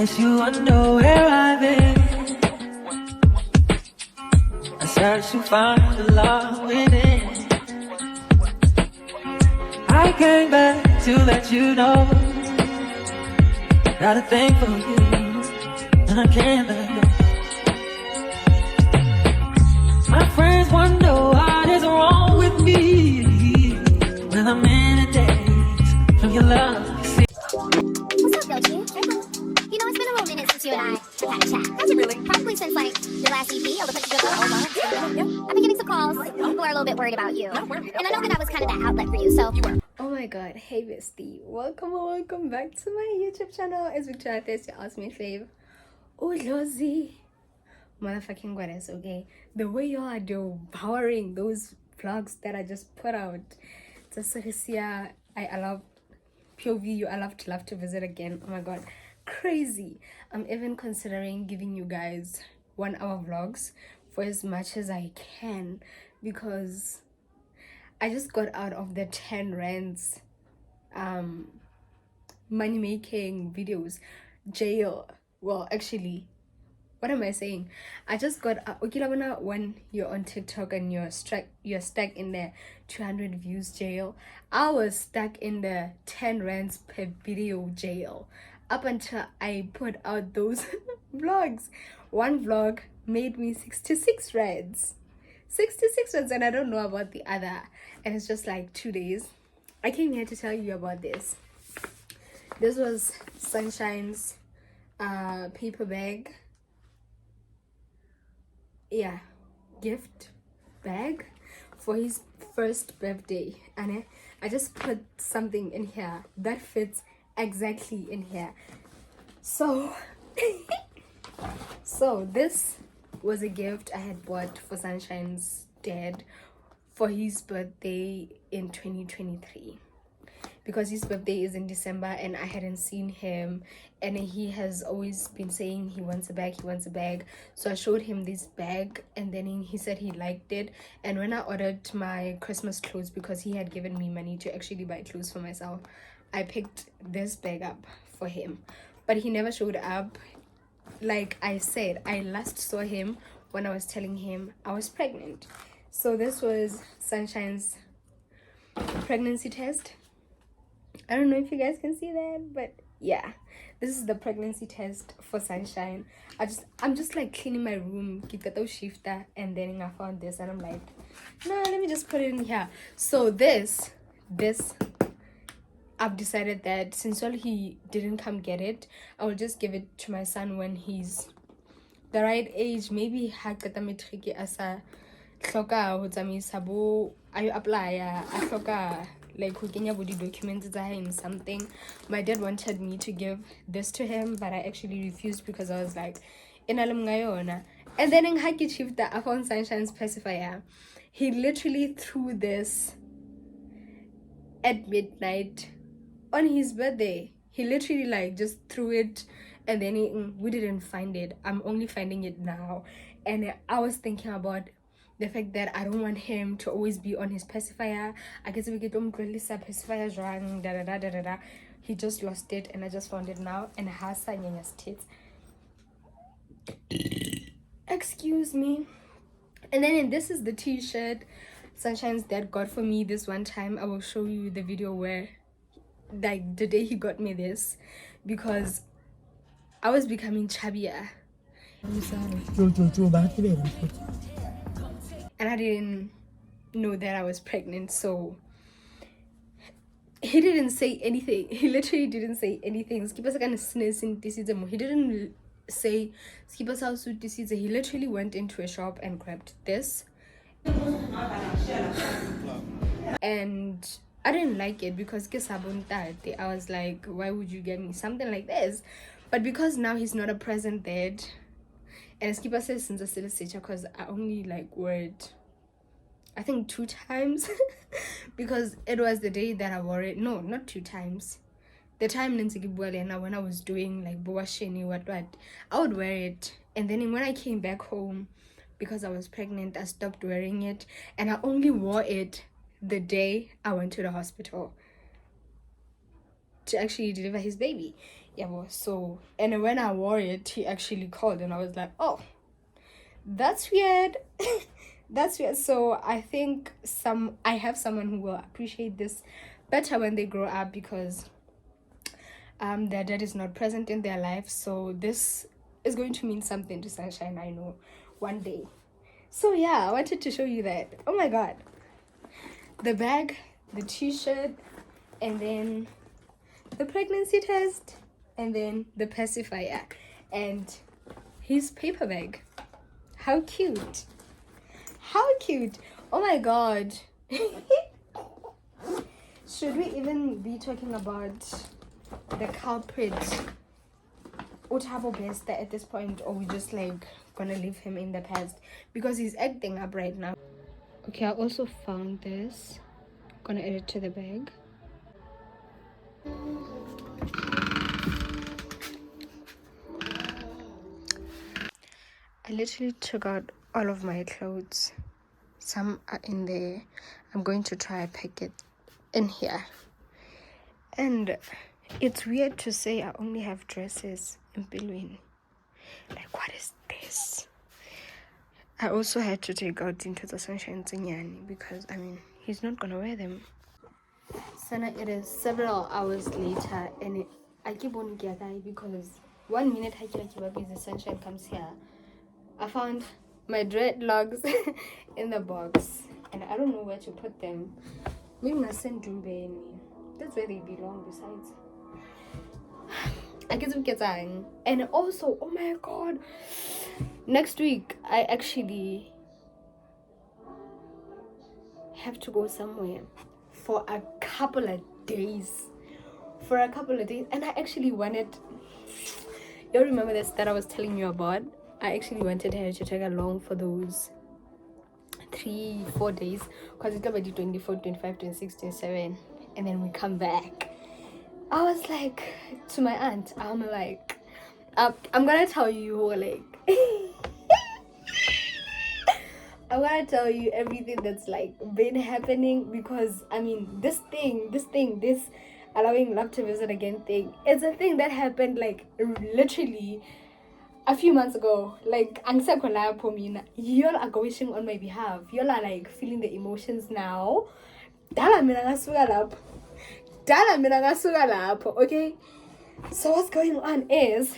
guess you wonder where I've been. I search to find the love within. I came back to let you know. Got a thing for you, and I can't let go. My friends wonder what is wrong with me when I'm in a daze from your love. What's up, Yoshi? You know, it's been a little minute since you and I have had a chat. Has it really? Probably since, like, your last EP, all the pictures of the I've been getting some calls. People are a little bit worried about you. And I know that I was kind of that outlet for you, so... Oh my god, hey bestie. Welcome back to my YouTube channel. It's Victoria Thes, your ultimate fave. Oh, Lozi. Motherfucking goddess, okay? The way y'all are devouring those vlogs that I just put out. I love POV, I love to visit again. Oh my god, crazy. I'm even considering giving you guys 1 hour vlogs for as much as I can, because I just got out of the 10 rands money making videos jail. Well, actually, what am I saying? I just got when you're on TikTok and you're stuck in the 200 views jail. I was stuck in the 10 rands per video jail up until I put out those vlogs. One vlog made me 66 rands. 66 rands, and I don't know about the other, and it's just like 2 days. I came here to tell you about this. This was Sunshine's paper bag, gift bag for his first birthday, and I just put something in here that fits exactly in here. So so this was a gift I had bought for Sunshine's dad for his birthday in 2023, because his birthday is in December and I hadn't seen him, and he has always been saying he wants a bag. So I showed him this bag, and then he said he liked it. And when I ordered my Christmas clothes, because he had given me money to actually buy clothes for myself, I picked this bag up for him, but he never showed up. Like I said, I last saw him when I was telling him I was pregnant. So this was Sunshine's pregnancy test. I don't know if you guys can see that, but yeah, this is the pregnancy test for Sunshine. I'm just like cleaning my room, keep that shifter, and then I found this, and I'm like, no, let me just put it in here. So this I've decided that since all he didn't come get it, I will just give it to my son when he's the right age. Maybe hakata matric asa hloka ho tsamaisa bo ayo apply a hloka like ho kenya bo di documents tsa him something. My dad wanted me to give this to him, but I actually refused because I was like, ena le mga yona. And then in Haki Chief that I found Sunshine's pacifier. He literally threw this at midnight on his birthday. He literally like just threw it, and then we didn't find it. I'm only finding it now, and I was thinking about the fact that I don't want him to always be on his pacifier. I guess we get pacifier da. He just lost it, and I just found it now, and has Sanya's tits. Excuse me. And then this is the t-shirt Sunshine's dad got for me this one time. I will show you the video where, like, the day he got me this, because I was becoming chubbier and I didn't know that I was pregnant. So he didn't say anything. He literally didn't say anything. He didn't say he literally went into a shop and grabbed this, and I didn't like it because I was like, why would you get me something like this? But because now he's not a present dad, and Skipper says since I still because I only like wore it I think 2 times because it was the day that I wore it. No, not 2 times. The time when I was doing like what I would wear it, and then when I came back home, because I was pregnant, I stopped wearing it, and I only wore it the day I went to the hospital to actually deliver his baby. Yeah, well, so, and when I wore it, he actually called and I was like, oh, that's weird. That's weird. So I think I have someone who will appreciate this better when they grow up, because their dad is not present in their life. So this is going to mean something to Sunshine, I know, one day. So yeah, I wanted to show you that. Oh my god. The bag, the t-shirt, and then the pregnancy test, and then the pacifier, and his paper bag. How cute. How cute. Oh my god. Should we even be talking about the culprit, Utabo Besta, at this point, or we just like gonna leave him in the past because he's acting up right now? Okay, I also found this. Gonna add it to the bag. I literally took out all of my clothes. Some are in there. I'm going to try pack it in here. And it's weird to say I only have dresses in Bilwin. Like, what is this? I also had to take out into the Sunshine Zinyani because, I mean, he's not gonna wear them. So now it is several hours later, and I keep on getting because 1 minute the Sunshine comes here. I found my dreadlocks in the box, and I don't know where to put them. Maybe I send Jumbe. That's where they belong. Besides, I get them. And also, oh my god, next week I actually have to go somewhere for a couple of days. And I actually wanted, you remember this that I was telling you about? I actually wanted her to take along for those 3-4 days, because it's already 24, 25, 26, 27, and then we come back. I was like to my aunt, I'm like, I'm gonna tell you, like I'm gonna tell you everything that's like been happening, because I mean this allowing love to visit again thing, it's a thing that happened like literally a few months ago. Like, y'all are wishing on my behalf. Y'all are like feeling the emotions now. Okay, so what's going on is,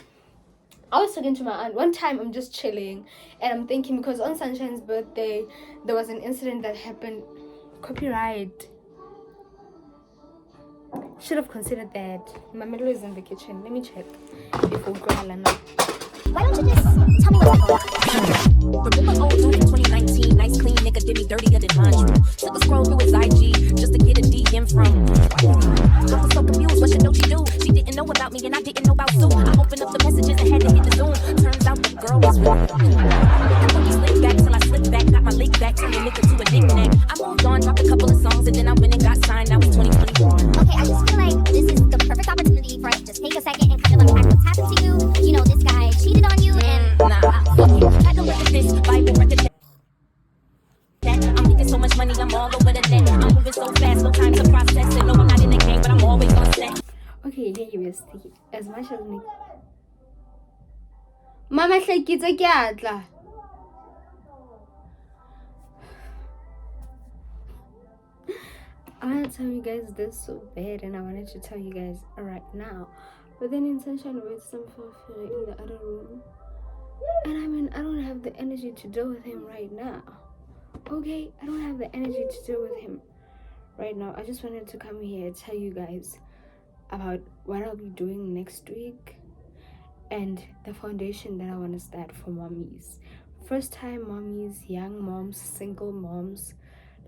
I was talking to my aunt one time. I'm just chilling and I'm thinking, because on Sunshine's birthday there was an incident that happened. Copyright. Should have considered that. My middle is in the kitchen. Let me check before going. Why don't you just tell me what's going on? Remember old dude in 2019, nice clean nigga did me dirtier than laundry. Took a scroll through his IG just to get a DM from him. I was so confused, what should know she do? She didn't know about me and I didn't know about Sue. I opened up the messages and had to hit the Zoom. Turns out the girl was really I thought he slipped back till I slipped back, got my lick back, turned a nigga to a knick-knack. I moved on, dropped a couple of songs, and then I went and got signed. That was 2021. Okay, I just feel like this is the perfect opportunity for us to just take a second and kind of unpack what's happened to you. You know, this guy cheated on you, and Nah, fuck it. Had to look at this Bible record that I'm making so much money, I'm all over the net. I'm moving so fast, no time to process it. No, I'm not in the game, but I'm always on set. Okay, here you is. As much as me. Mama hlekitse ke atla. I want to tell you guys this so bad, and I wanted to tell you guys right now. But then in Sunshine with some fulfill in the other room. And I mean, I don't have the energy to deal with him right now. Okay? I don't have the energy to deal with him right now. I just wanted to come here and tell you guys about what I'll be doing next week and the foundation that I want to start for mommies. First time mommies, young moms, single moms,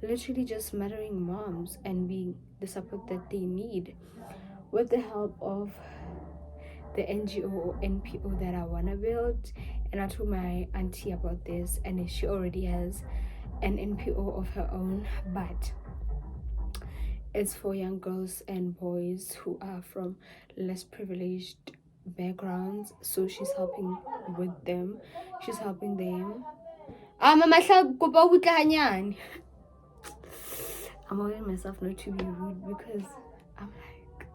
literally just mothering moms and being the support that they need, with the help of the NGO or NPO that I want to build. And I told my auntie about this, and she already has an NPO of her own, but it's for young girls and boys who are from less privileged backgrounds. So she's helping with them. She's helping them. I'm holding myself not to be rude, because I'm like,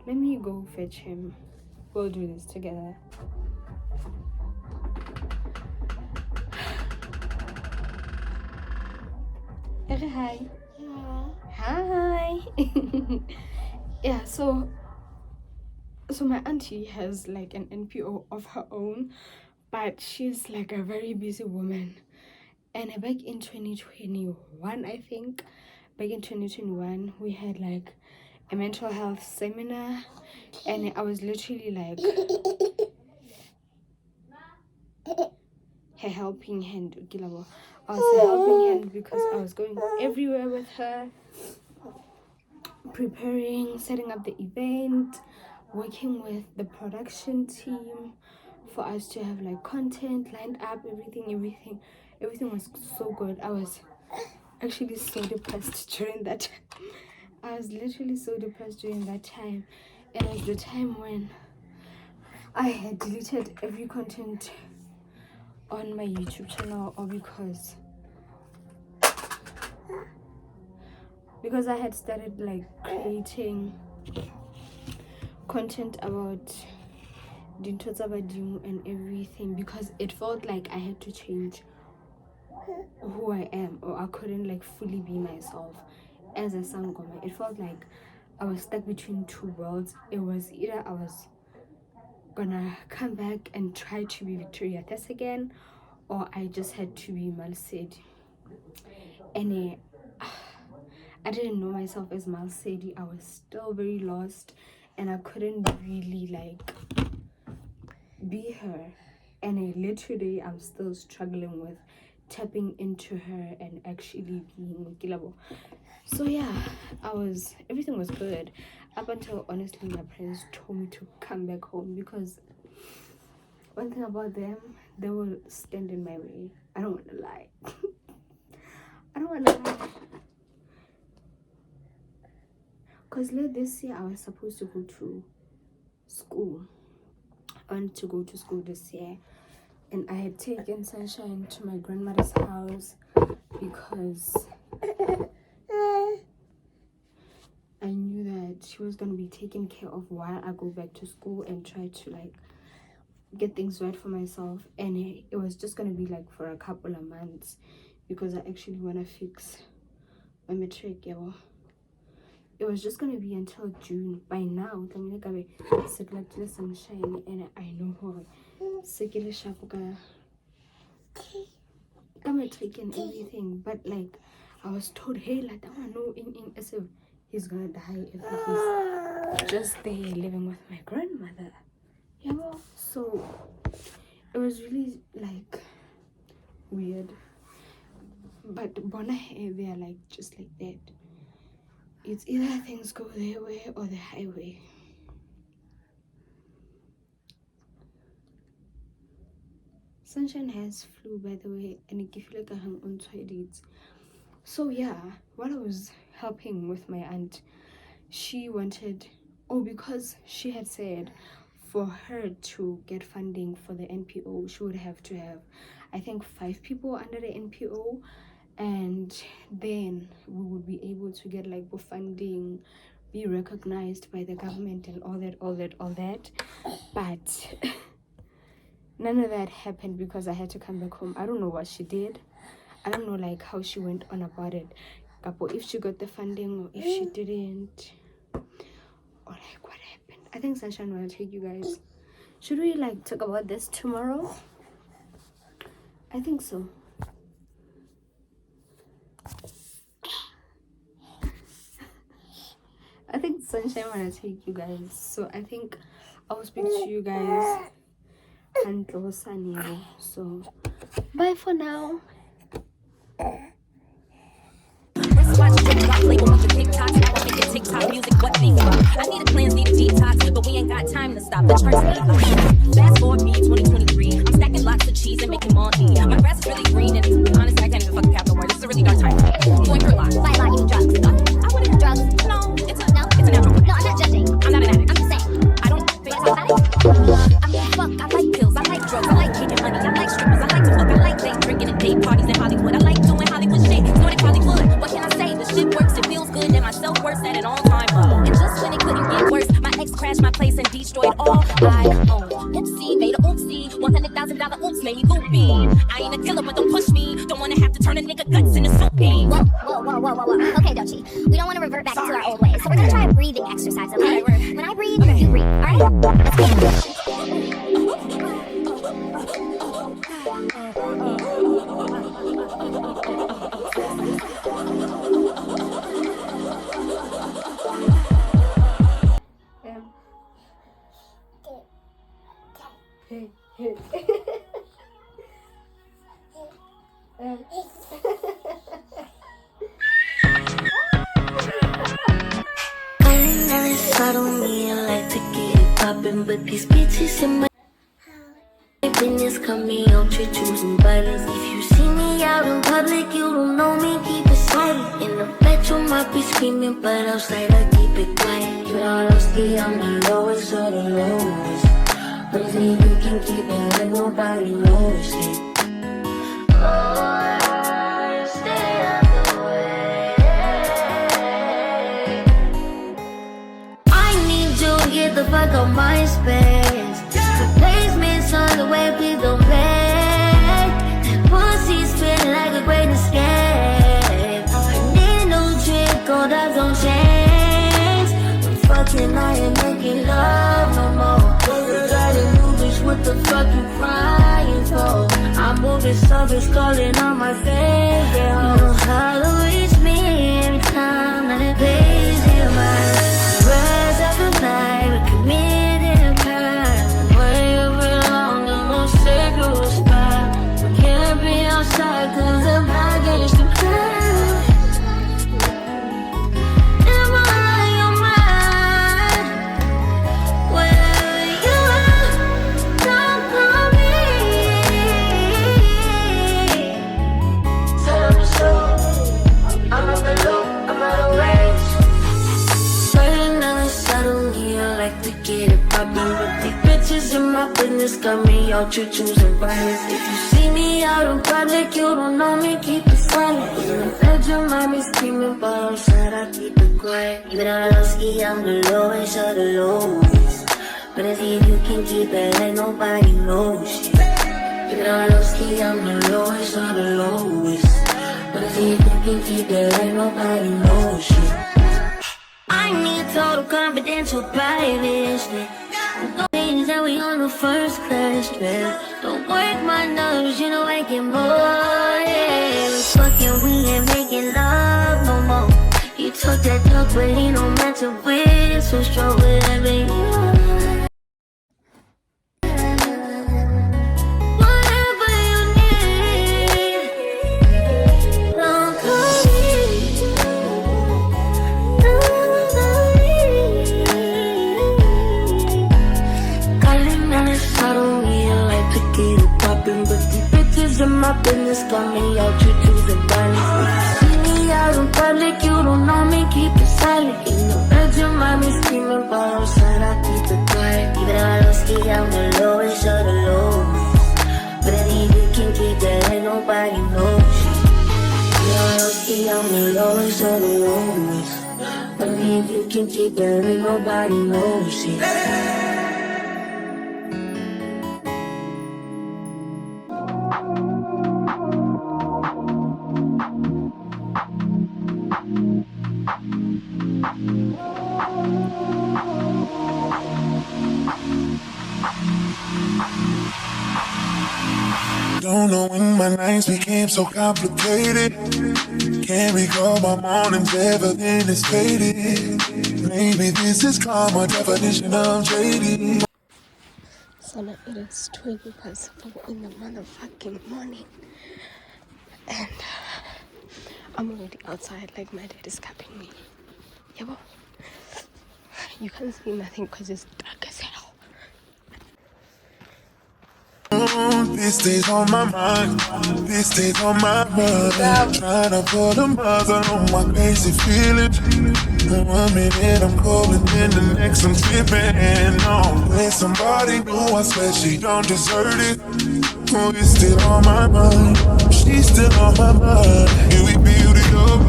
Let me go fetch him. We'll do this together. Hi. Hi. Yeah, so my auntie has like an NPO of her own, but she's like a very busy woman. And back in 2021, I think, back in 2021, we had like a mental health seminar, and I was literally like her helping hand. I was her helping hand because I was going everywhere with her, preparing, setting up the event, working with the production team for us to have like content lined up, everything was so good. I was actually so depressed during that time. I was literally so depressed during that time, and it was the time when I had deleted every content on my YouTube channel, or because I had started like creating content about Dintho tsa Badimo and everything, because it felt like I had to change who I am, or I couldn't like fully be myself as a sangoma. It felt like I was stuck between two worlds. It was either I was gonna come back and try to be Victoria Tess again, or I just had to be Malsedi. And I didn't know myself as Malsedi. I was still very lost, and I couldn't really like be her. And literally I'm still struggling with tapping into her and actually being Kilabo. So yeah, everything was good up until honestly my parents told me to come back home, because one thing about them, they will stand in my way. I don't want to lie. Because this year I was supposed to go to school. I wanted to go to school this year, and I had taken Sunshine to my grandmother's house because I knew that she was going to be taken care of while I go back to school and try to like get things right for myself. And it was just going to be like for a couple of months, because I actually want to fix my matric. It was just going to be until June. By now I'm like Sunshine, and I know her sekele shafuka matric and everything. But like I was told, hey, like I don't know as if he's gonna die if he's just there living with my grandmother. So it was really like weird. But Bona, they are like just like that. It's either things go their way or the highway. Sunshine has flu, by the way, and I feel like I hang on to it. So yeah, while I was helping with my aunt, she wanted, because she had said for her to get funding for the NPO, she would have to have, I think, 5 people under the NPO, and then we would be able to get like funding, be recognized by the government and all that. But none of that happened because I had to come back home. I don't know what she did. I don't know like how she went on about it, if she got the funding or if she didn't, or like what happened. I think Sunshine will take you guys. Should we like talk about this tomorrow? I think so. I think Sunshine will take you guys. So I think I will speak to you guys until Sunday. So bye for now. Watch it drop, label with the TikToks. Now I'm making TikTok music, what things up. I need a cleanse, need a detox, but we ain't got time to stop. The charts need up. Fast forward me, 2023. I'm stacking lots of cheese and making money. My grass is really green, and to be honest, I can't even fucking cap no more. This is a really dark time. I'm going through a lot. By a lot, you mean drugs? I wouldn't Drugs? No, it's a natural. No, I'm not judging. I'm not an addict. I'm just saying. I don't think so. I mean, fuck, I like pills, I like drugs, I like getting money, I like strippers, I like to fuck, I like day drinking and day parties in Hollywood. I like doing Hollywood shit, so they probably would. What can I say? The shit works, it feels good, and my self-worth's at an all-time low. And just when it couldn't get worse, my ex I oopsie, made a oopsie. $100,000 oops made me loopy. I ain't a killer, but don't push me. Don't wanna have to turn a nigga guts into soup. Whoa. Okay, Dochi. We don't want to revert back to our old ways. So we're gonna try a breathing exercise, okay? When I breathe, you breathe. I don't need like to get it poppin', but these bitches in my business come me out to choosing violence. If you see me out in public, you don't know me, keep it silent. In the bedroom, I be screaming, but outside I keep it quiet. You know, I'm the lowest of the lowest. But if you can keep it like nobody knows it. Oh, stay out the way. I need you to get the fuck out my space. Replacements on the way, please don't play. Pussy's feeling like a great escape. I need a new trick, gold eyes on chains. I'm fucking, I ain't making love no more. Cause I got a new bitch, what the fuck you crying for? I'm moving service, calling on my favorite. You know how to reach me every time that it pays you right. Rise up the night, we committed a crime. Way over long, there's no sacred spot. We can't be outside cause the baggage too high. Am I on your mind? Wherever you are, don't call me. Tell me so, I'm on the loop, I'm out of range. Burning on the saddle, yeah, I like to get it poppin'. But these bitches in my business got me out to choosing violence. If you see me out in public, you don't know me, keep it silent. In the bedroom, I be screaming, but outside I keep it quiet. Even though I'm ski, I'm the lowest of the lowest. But if you can keep it like nobody knows shit. Even though I'm ski, I'm the lowest of the lowest. But if you can keep it like nobody knows shit. I need total confidential privacy. No things that we on the first class trip. Don't work my nerves, you know I get more. Yeah, we fucking, we ain't making love no more. You talk that talk, but he don't match up with. So strong with every whatever you need. Don't call me. Calling on the saddle, yeah, I like to get it poppin'. But these bitches in my business got me out to choosing violence. If you see me out in public, you don't know me, keep it silent. In the bedroom, I be screaming, but outside I keep it quiet. Even though I don't ski, I'm the lowest of the lowest. But if you can keep it like nobody knows shit. Yeah, I don't ski, I'm the lowest of the lowest. But if you can keep it like nobody knows shit. Don't know when my nights became so complicated. Can't recall my mornings, everything is faded. Maybe this is karma, definition of JD. So now it is 20 past 4 in the motherfucking morning. And I'm already outside, like my dad is capping me. Yeah, well, you can't see nothing because it's dark as hell. This stays on my mind, this stays on my mind. Trying to put a mother on my crazy feelings. And 1 minute I'm cold and then the next I'm tripping. No, when somebody new, I swear she don't deserve it. Oh, it's still on my mind, she's still on my mind. And we build it up,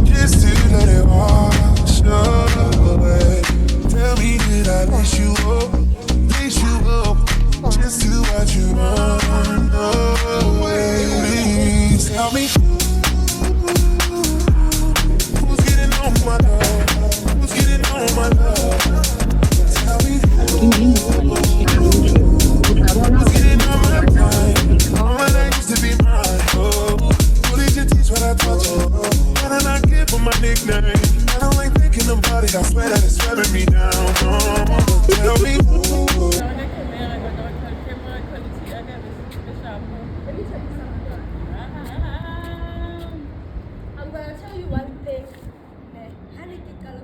just to let it wash away. Tell Tell me, did I lace you up? Lace you up just to watch you run away? Please tell me who's getting on my love? Who's getting on my love? Tell me who's getting on my time? All my life used to be mine. Oh, who did you teach what I taught you? Why did I give her my nickname? I don't like thinking about it. I swear that it's wearing me down. Tell me I'm gonna tell you one thing. Panic color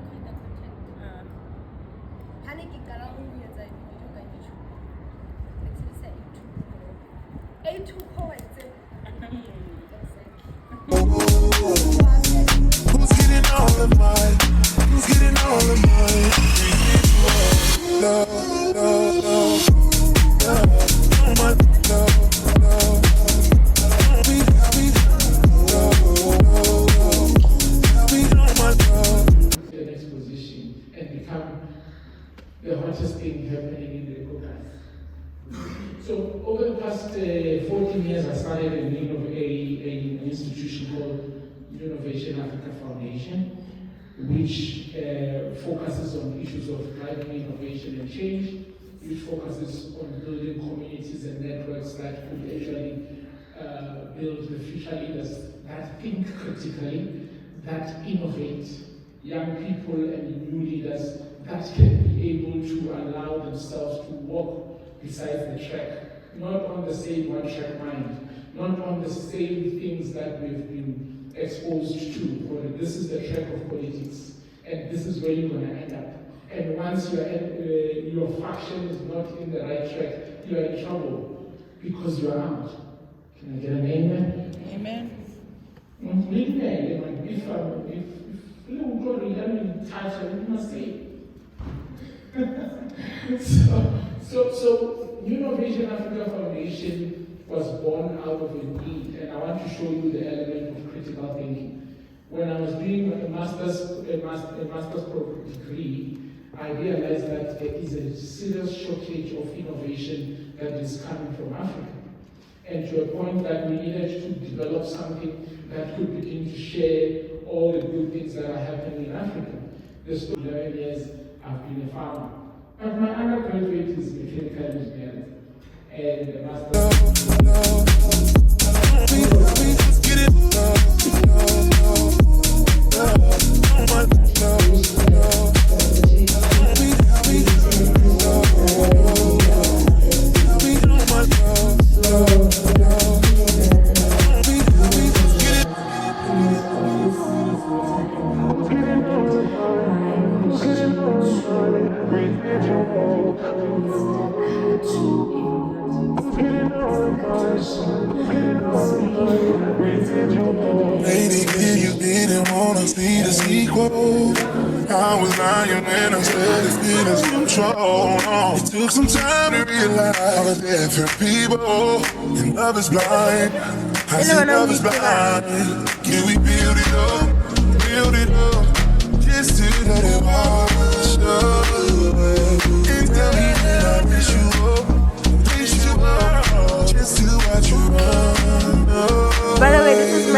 Panic color only as I A2 points. who's getting all of mine? Who's getting all of mine? Love, love, love, love. Oh my love, love. Tell me, love, love, love. Tell me, oh my love. The next position and become the hottest thing happening in the Caucasus. So over the past 14 years, I started an institution called Innovation Africa Foundation, which focuses on issues of driving innovation and change, which focuses on building communities and networks that could actually build the future leaders that think critically, that innovate, young people and new leaders that can be able to allow themselves to walk beside the track, not on the same one-track mind, not on the same things that we've been exposed to. This is the track of politics, and this is where you're going to end up. And once your faction is not in the right track, you are in trouble because you are out. Can I get an amen? Amen. If you go to the touch, I must say. So Innovation Africa Foundation was born out of a need, and I want to show you the element of critical thinking. When I was doing a master's degree, I realized that there is a serious shortage of innovation that is coming from Africa. And to a point that we needed to develop something that could begin to share all the good things that are happening in Africa. This 11 years I've been a farmer. But my undergraduate is mechanical engineering. And the master's. Lady, you didn't wanna see the sequel. I was lying when I said it's been as control. It took some time to realize all the different people. And love is blind. I said love is blind. Can we build it up, just to let it wash away? And tell me that I wish you up, just to watch you run away. By the way, this is my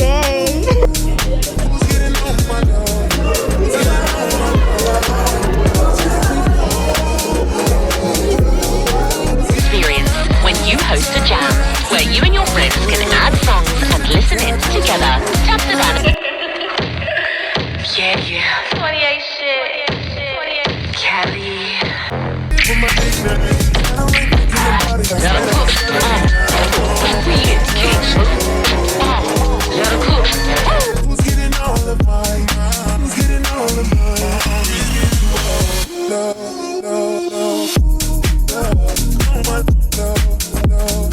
Yay! Experience when you host a jam where you and your friends can add songs and listen in together. Tap the band. Yeah. 28 shit. Kelly. Who's getting all of mine? Who's getting all of mine? Love, love, love, love, love, love.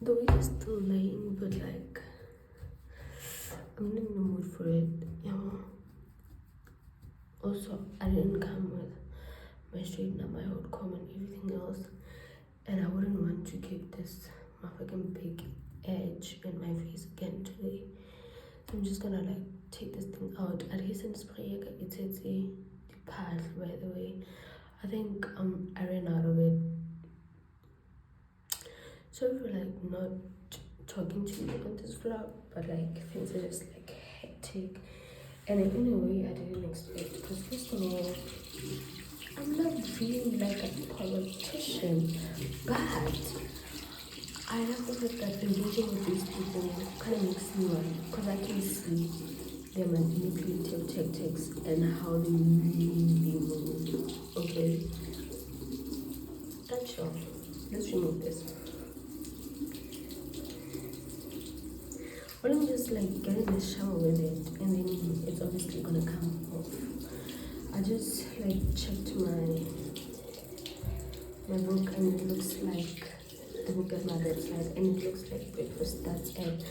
The week is still late, but like I'm not in the mood for it. Also, I didn't come with my straightener, my hot comb, and everything else, and I wouldn't want to keep this motherfucking big edge in my face again today. I'm just gonna like take this thing out. I recently sprayed it's the pad, by the way. I think I ran out of it. Sorry for like not talking to you on this vlog, but like things are just like hectic. And in a way I didn't expect, because first of all, I'm not being like a politician, but I have to think that engaging with these people kind of makes me worry, because I can see their manipulative tactics and how they really move. Okay, that's all. Let's remove this. Well, I'm just like get in the shower with it, and then it's obviously gonna come off. I just like checked my book, and it looks like the book at my bedside, and it looks like breakfast starts at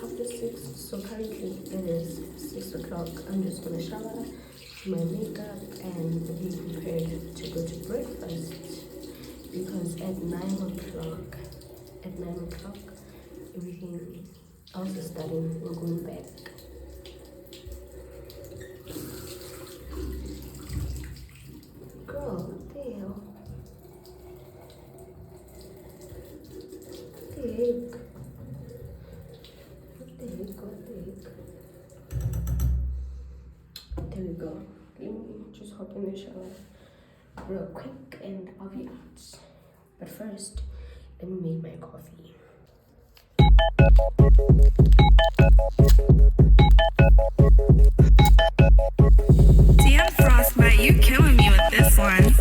6:30. So currently it is 6 o'clock. I'm just gonna shower, do my makeup, and be prepared to go to breakfast, because at 9 o'clock, everything else is starting. We're going back. Girl, what the hell? What the heck? There we go. Let me just hop in the shower real quick and I'll be out. But first, let me make my coffee. Damn, Frostbite, you killing me with this one.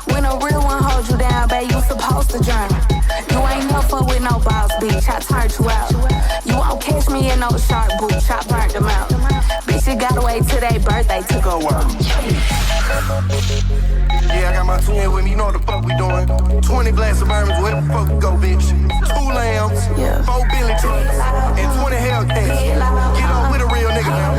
When a real one holds you down, babe, you supposed to drown. You ain't no fuck with no boss, bitch, I turned you out. You won't catch me in no sharp boots, I burnt them out. Bitch, you gotta wait till their birthday to go up. Yeah, I got my twin with me, you know what the fuck we doing. 20 black Suburbans, where the fuck we go, bitch? 2 lambs, 4 Billy trucks, and 20 Hellcats. Get on with a real nigga now.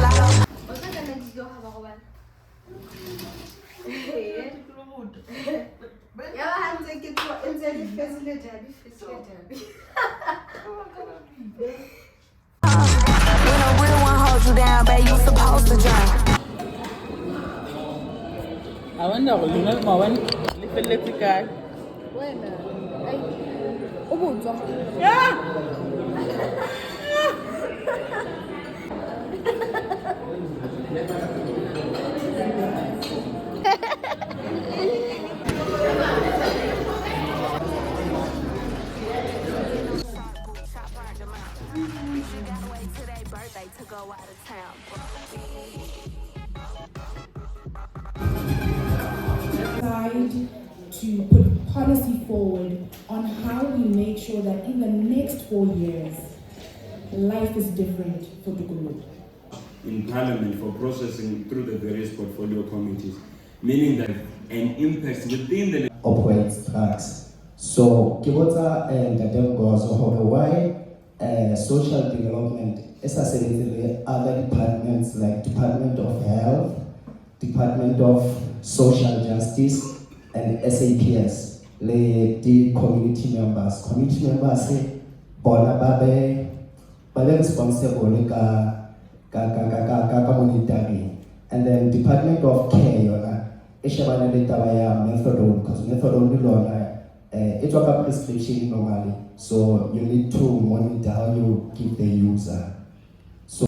When a real one holds you down, babe, you supposed to drown. I wonder what you know, my one little guy. To put policy forward on how we make sure that in the next 4 years, life is different for Tukulu. In Parliament for processing through the various portfolio committees, meaning that an impact within the operates tracks. So, Kibota and Gadem goes over why social development is associated other departments like Department of Health, Department of Social Justice, and SAPS, the community members. Community members say, bona babe responsible ka monitoring. And then Department of Care, yona, ishabana le taba ya methadone, because methadone lona, it's a prescription normally. So you need to monitor how you give the user. So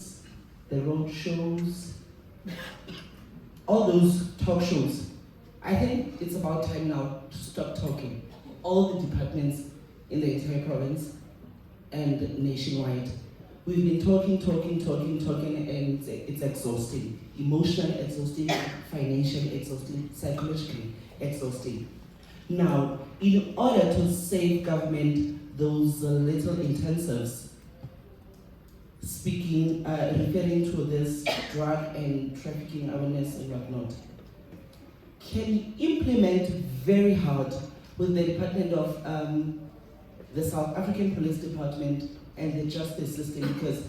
the road shows, all those talk shows. I think it's about time now to stop talking. All the departments in the entire province and nationwide. We've been talking, and it's exhausting. Emotionally exhausting, financially exhausting, psychologically exhausting. Now, in order to save government those little intensives, referring to this drug and trafficking awareness and whatnot, can implement very hard with the Department of the South African Police Department and the justice system, because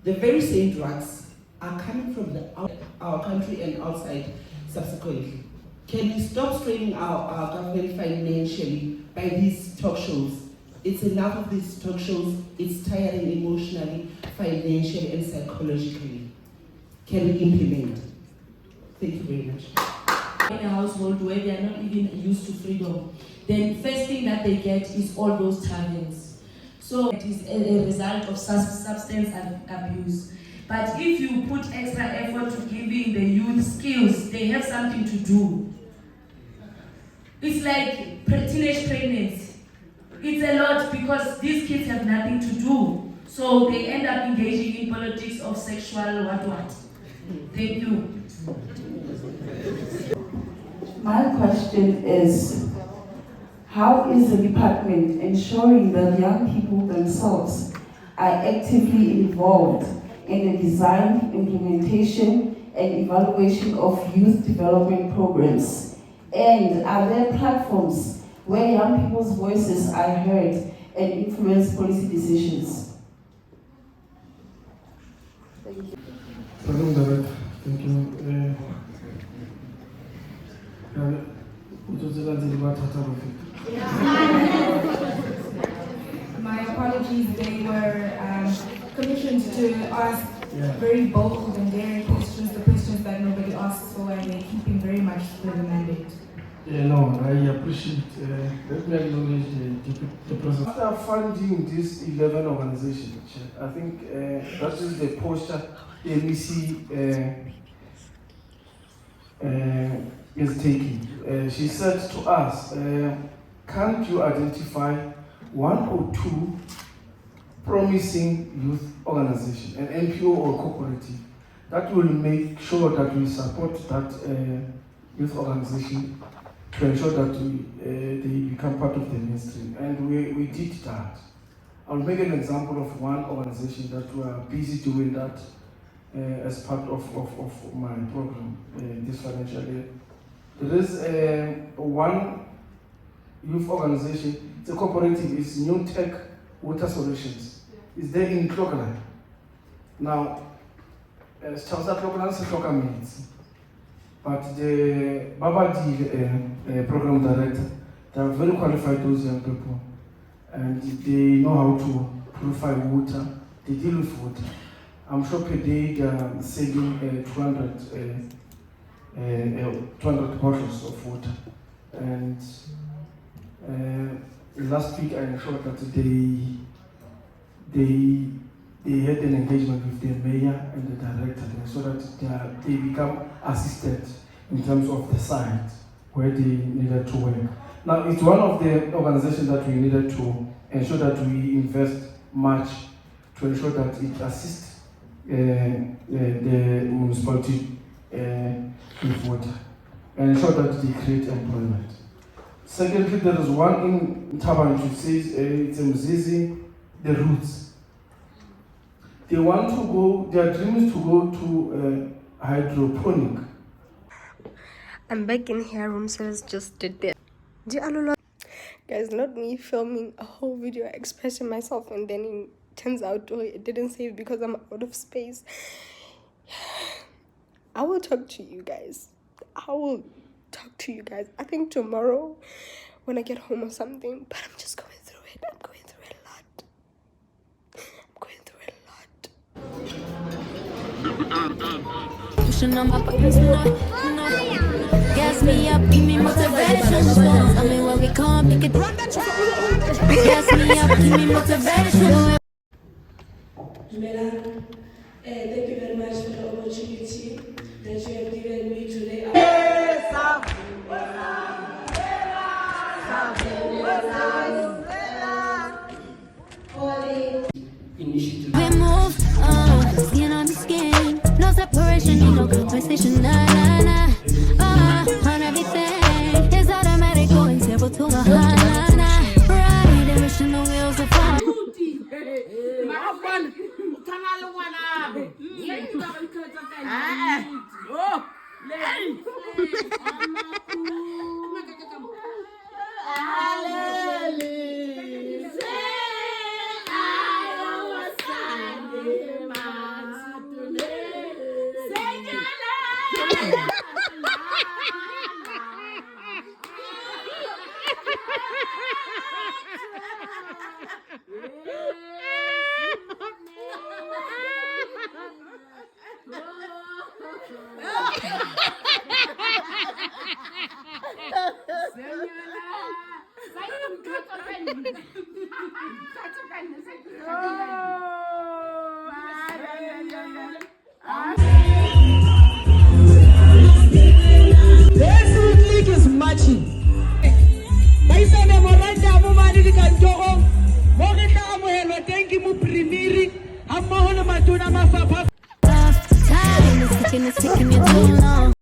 the very same drugs are coming from our country and outside subsequently. Can we stop straining our government financially by these talk shows? It's enough of these talk shows. It's tiring emotionally, financially, and psychologically. Can we implement? Thank you very much. In a household where they are not even used to freedom, then first thing that they get is all those taverns. So it is a result of substance abuse. But if you put extra effort to giving the youth skills, they have something to do. It's like teenage pregnancy. It's a lot because these kids have nothing to do. So they end up engaging in politics of sexual what. Thank you. My question is, how is the department ensuring that young people themselves are actively involved in the design, implementation, and evaluation of youth development programs? And are there platforms where young people's voices are heard and influence policy decisions? Thank you. Thank you. My apologies, they were commissioned to ask very bold and daring questions, the questions that nobody asks for, and they're keeping very much to the mandate. Yeah, no, I appreciate. Let me acknowledge the process. After funding this 11 organizations, I think that is the posture the MEC is taking. She said to us, can't you identify one or two promising youth organizations, an NPO or cooperative, that will make sure that we support that youth organization to ensure that they become part of the mainstream. And we did that. I'll make an example of one organization that we are busy doing that as part of my program this financial year. There is one youth organization, it's a cooperative, it's New Tech Water Solutions. It's there in Clocolan. Now, Chausa Clocolan is Clocolan, but the Babadi program director, they are very qualified, those young people, and they know how to purify water, they deal with water. I'm sure per day they are selling 200 bottles of water. And last week I ensured that they had an engagement with the mayor and the director so that they become assistant in terms of the site where they needed to work. Now, it's one of the organizations that we needed to ensure that we invest much to ensure that it assists the municipality with water and ensure that they create employment. Secondly, there is one in Taban which says it's in Mzizi, the roots. They want to go, their dream is to go to hydroponic. I'm back in here, room service just did this. Guys, not me filming a whole video expressing myself and then it turns out it didn't save because I'm out of space. I will talk to you guys. I think tomorrow when I get home or something, but I'm just going through it. I'm going through it a lot. Pushing on my buttons, gas me up, give me motivation. I mean, when we come, pick it. Gas me up, give me motivation. Thank you very much for the opportunity that you have given me today. Initiative. We move skin on the skin, no separation, no compensation, nah. On everything, it's automatic, going table to a nah. Right, the mission, the wheels of fire. music is matching. Baisa memorandum mali di kantoro. Mo re tla amohelwa teng ke mopremiri ha mmoho le matona mafapha. Time is ticking, it's taking you too long.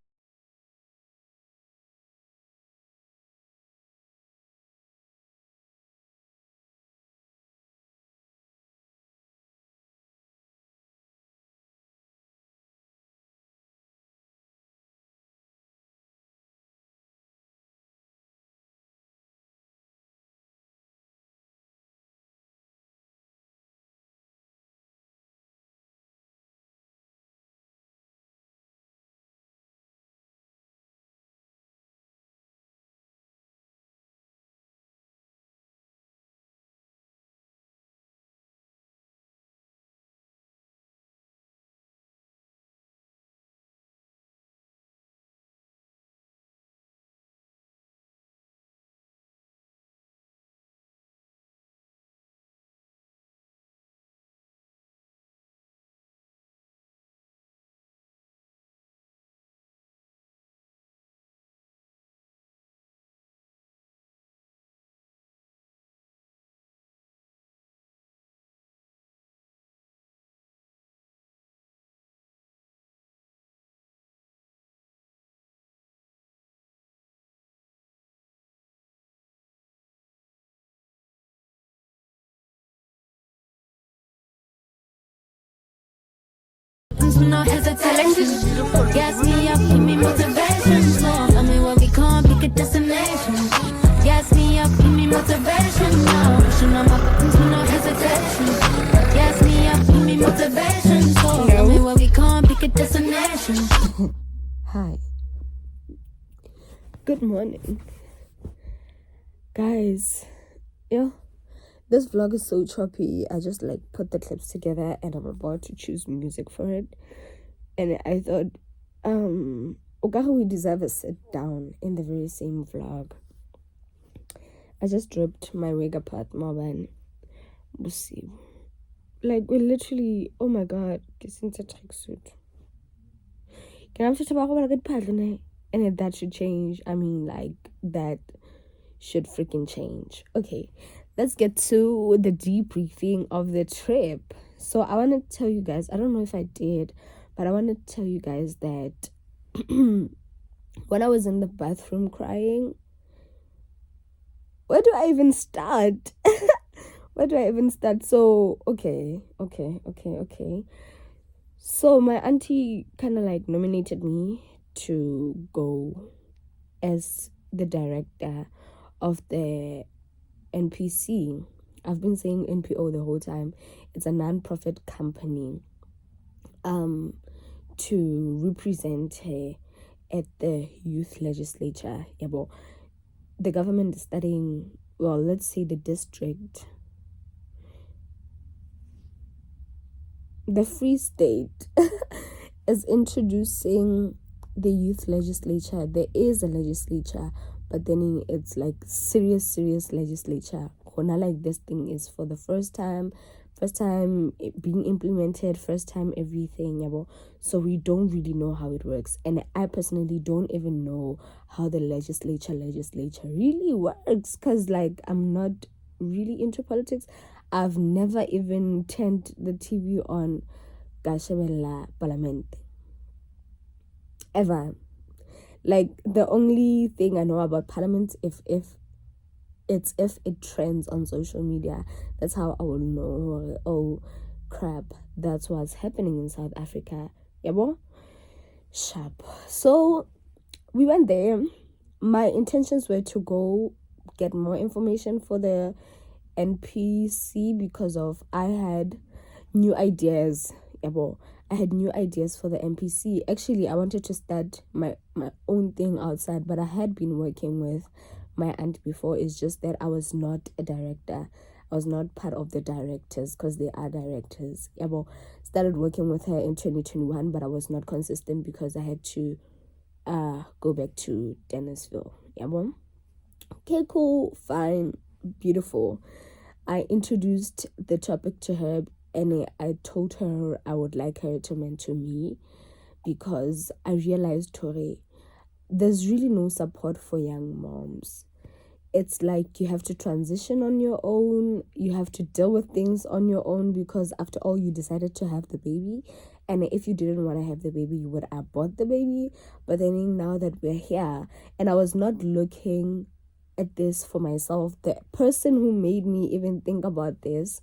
No hesitation. Gas me up, give me motivation. Tell me where we can't pick a destination. Gas me up, give me motivation. No hesitation. Gas me up, give me motivation. Tell me where we can't pick a destination. Hi. Good morning. Guys, yeah. This vlog is so choppy. I just like put the clips together and I'm about to choose music for it. And I thought, we deserve a sit down in the very same vlog. I just dropped my wig apart, Marban. We'll see. Like, we literally, oh my god, this is a tracksuit. Can I talk about a good pattern? And if that should change, I mean, like, that should freaking change. Okay, let's get to the debriefing of the trip. So I want to tell you guys, I don't know if I did, but I want to tell you guys that when I was in the bathroom crying, where do I even start? Where do I even start? So, okay. So my auntie kind of like nominated me to go as the director of the NPC. I've been saying NPO the whole time. It's a non-profit company to represent her at the youth legislature. Yeah, but the government is studying, well, let's say the district, the Free State is introducing the youth legislature. There is a legislature, but then it's like serious legislature. Like this thing is for the first time it being implemented, first time everything, yeah. So we don't really know how it works, and I personally don't even know how the legislature really works, because like I'm not really into politics. I've never even turned the TV on Gashebella Parliament ever. Like the only thing I know about Parliament, if it trends on social media, that's how I will know, oh crap, that's what's happening in South Africa. Yeah, boy? Sharp. So we went there. My intentions were to go get more information for the NPC because of I had new ideas. Yeah, boy. I had new ideas for the NPC. Actually, I wanted to start my own thing outside, but I had been working with my aunt before. It's just that I was not a director. I was not part of the directors, because they are directors. Yeah, but started working with her in 2021, but I was not consistent because I had to go back to Dennisville. Yeah, but okay, cool, fine, beautiful. I introduced the topic to her, and I told her I would like her to mentor me, because I realized, Tori, there's really no support for young moms. It's like you have to transition on your own. You have to deal with things on your own because after all, you decided to have the baby. And if you didn't want to have the baby, you would abort the baby. But then now that we're here, and I was not looking at this for myself. The person who made me even think about this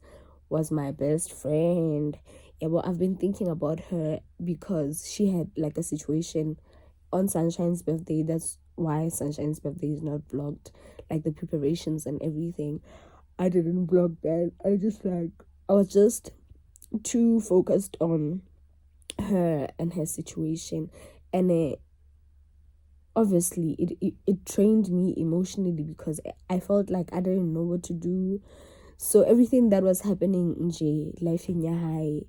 was my best friend. Yeah, well, I've been thinking about her because she had like a situation on Sunshine's birthday. That's why Sunshine's birthday is not vlogged, like the preparations and everything. I didn't vlog that. I was just too focused on her and her situation, and obviously it trained me emotionally because I felt like I didn't know what to do. So everything that was happening in J life in Yahai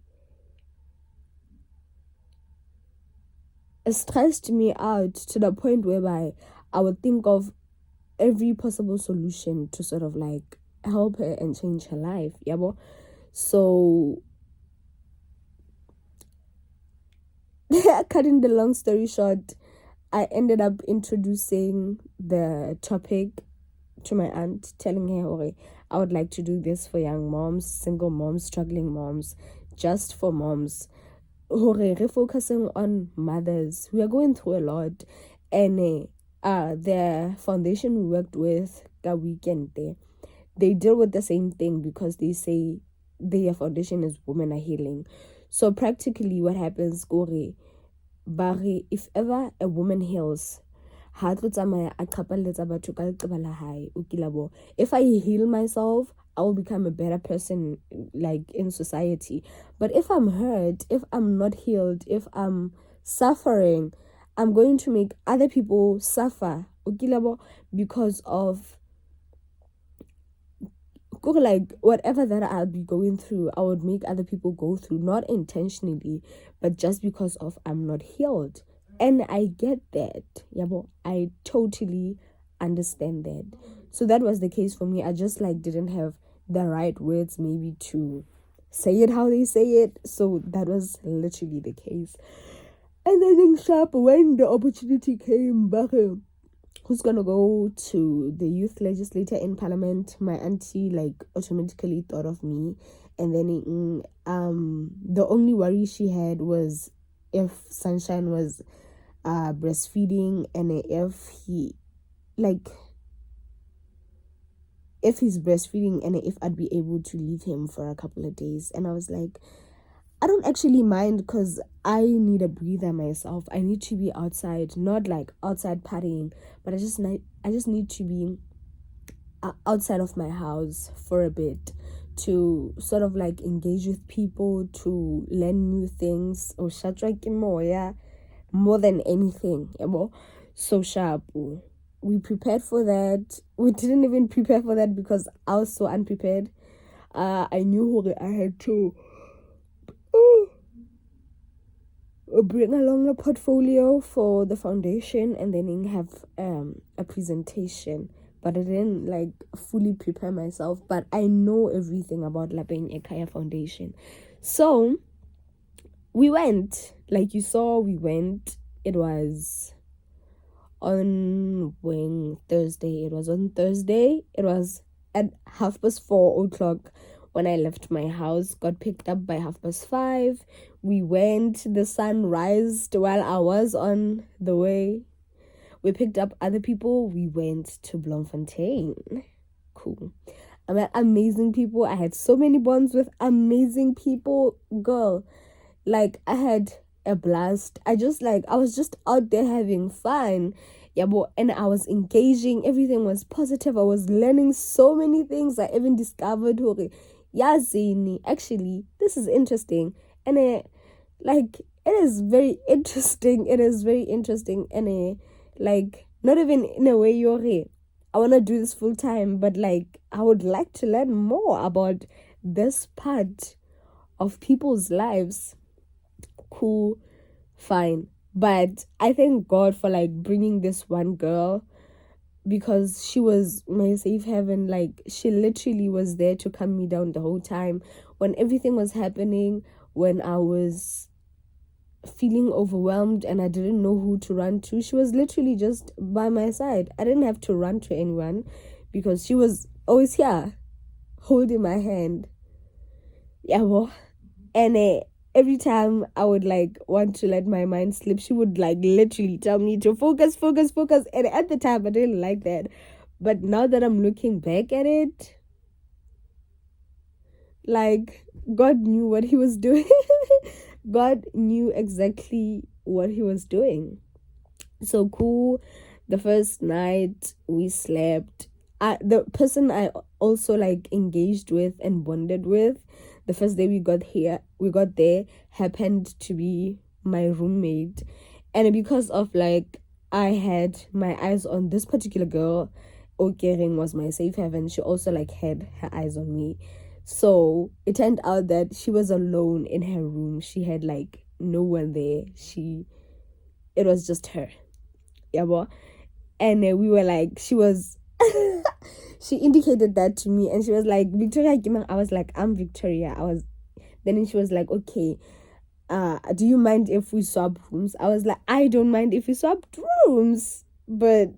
stressed me out to the point whereby I would think of every possible solution to sort of like help her and change her life. Yabo. So cutting the long story short, I ended up introducing the topic to my aunt, telling her, okay, I would like to do this for young moms, single moms, struggling moms, just for moms. We're focusing on mothers. We are going through a lot. And the foundation we worked with the weekend there, they deal with the same thing because they say their foundation is women are healing. So practically what happens, Gore, Barry, if ever a woman heals, if I heal myself, I will become a better person like in society. But if I'm hurt, if I'm not healed, if I'm suffering, I'm going to make other people suffer because of like whatever that I'll be going through. I would make other people go through, not intentionally, but just because of I'm not healed. And I get that. I totally understand that. So that was the case for me. I just like didn't have the right words maybe to say it how they say it. So that was literally the case. And I think sharp when the opportunity came back, who's gonna go to the youth legislature in parliament, my auntie like automatically thought of me. And then the only worry she had was if Sunshine was breastfeeding, and if he's breastfeeding, and if I'd be able to leave him for a couple of days. And I was like, I don't actually mind because I need a breather myself. I need to be outside, not like outside partying, but I just need to be outside of my house for a bit to sort of like engage with people, to learn new things, or more than anything. So sharp. We prepared for that. We didn't even prepare for that because I was so unprepared. I knew I had to bring along a portfolio for the foundation and then have a presentation, but I didn't like fully prepare myself. But I know everything about Lapeng Ekaya Foundation. So we went, like you saw, we went. It was on Thursday. It was on Thursday. It was at 4:30 when I left my house. Got picked up by 5:30. We went. The sun rised while I was on the way. We picked up other people. We went to Bloemfontein. Cool. I met amazing people. I had so many bonds with amazing people. Girl, like I had a blast. I was just out there having fun. And I was engaging. Everything was positive. I was learning so many things. I even discovered actually this is interesting. And it is very interesting. It is very interesting. And not even in a way I want to do this full time, but like I would like to learn more about this part of people's lives. Cool, fine. But I thank God for like bringing this one girl, because she was my safe haven. Like she literally was there to calm me down the whole time when everything was happening, when I was feeling overwhelmed and I didn't know who to run to, she was literally just by my side. I didn't have to run to anyone because she was always here holding my hand. Yeah, well, and every time I would like want to let my mind slip, she would like literally tell me to focus. And at the time I didn't like that, but now that I'm looking back at it, like, God knew what he was doing. God knew exactly what he was doing. So cool. The first night we slept, the person I also like engaged with and bonded with, the first day we got there happened to be my roommate. And because of like I had my eyes on this particular girl, Okering was my safe haven, she also like had her eyes on me. So it turned out that she was alone in her room. She had like no one there. It was just her. Yeah, boy. And we were like, she indicated that to me, and she was like, Victoria. I was like, I'm Victoria. Then she was like, okay, do you mind if we swap rooms? I was like, I don't mind if we swapped rooms, but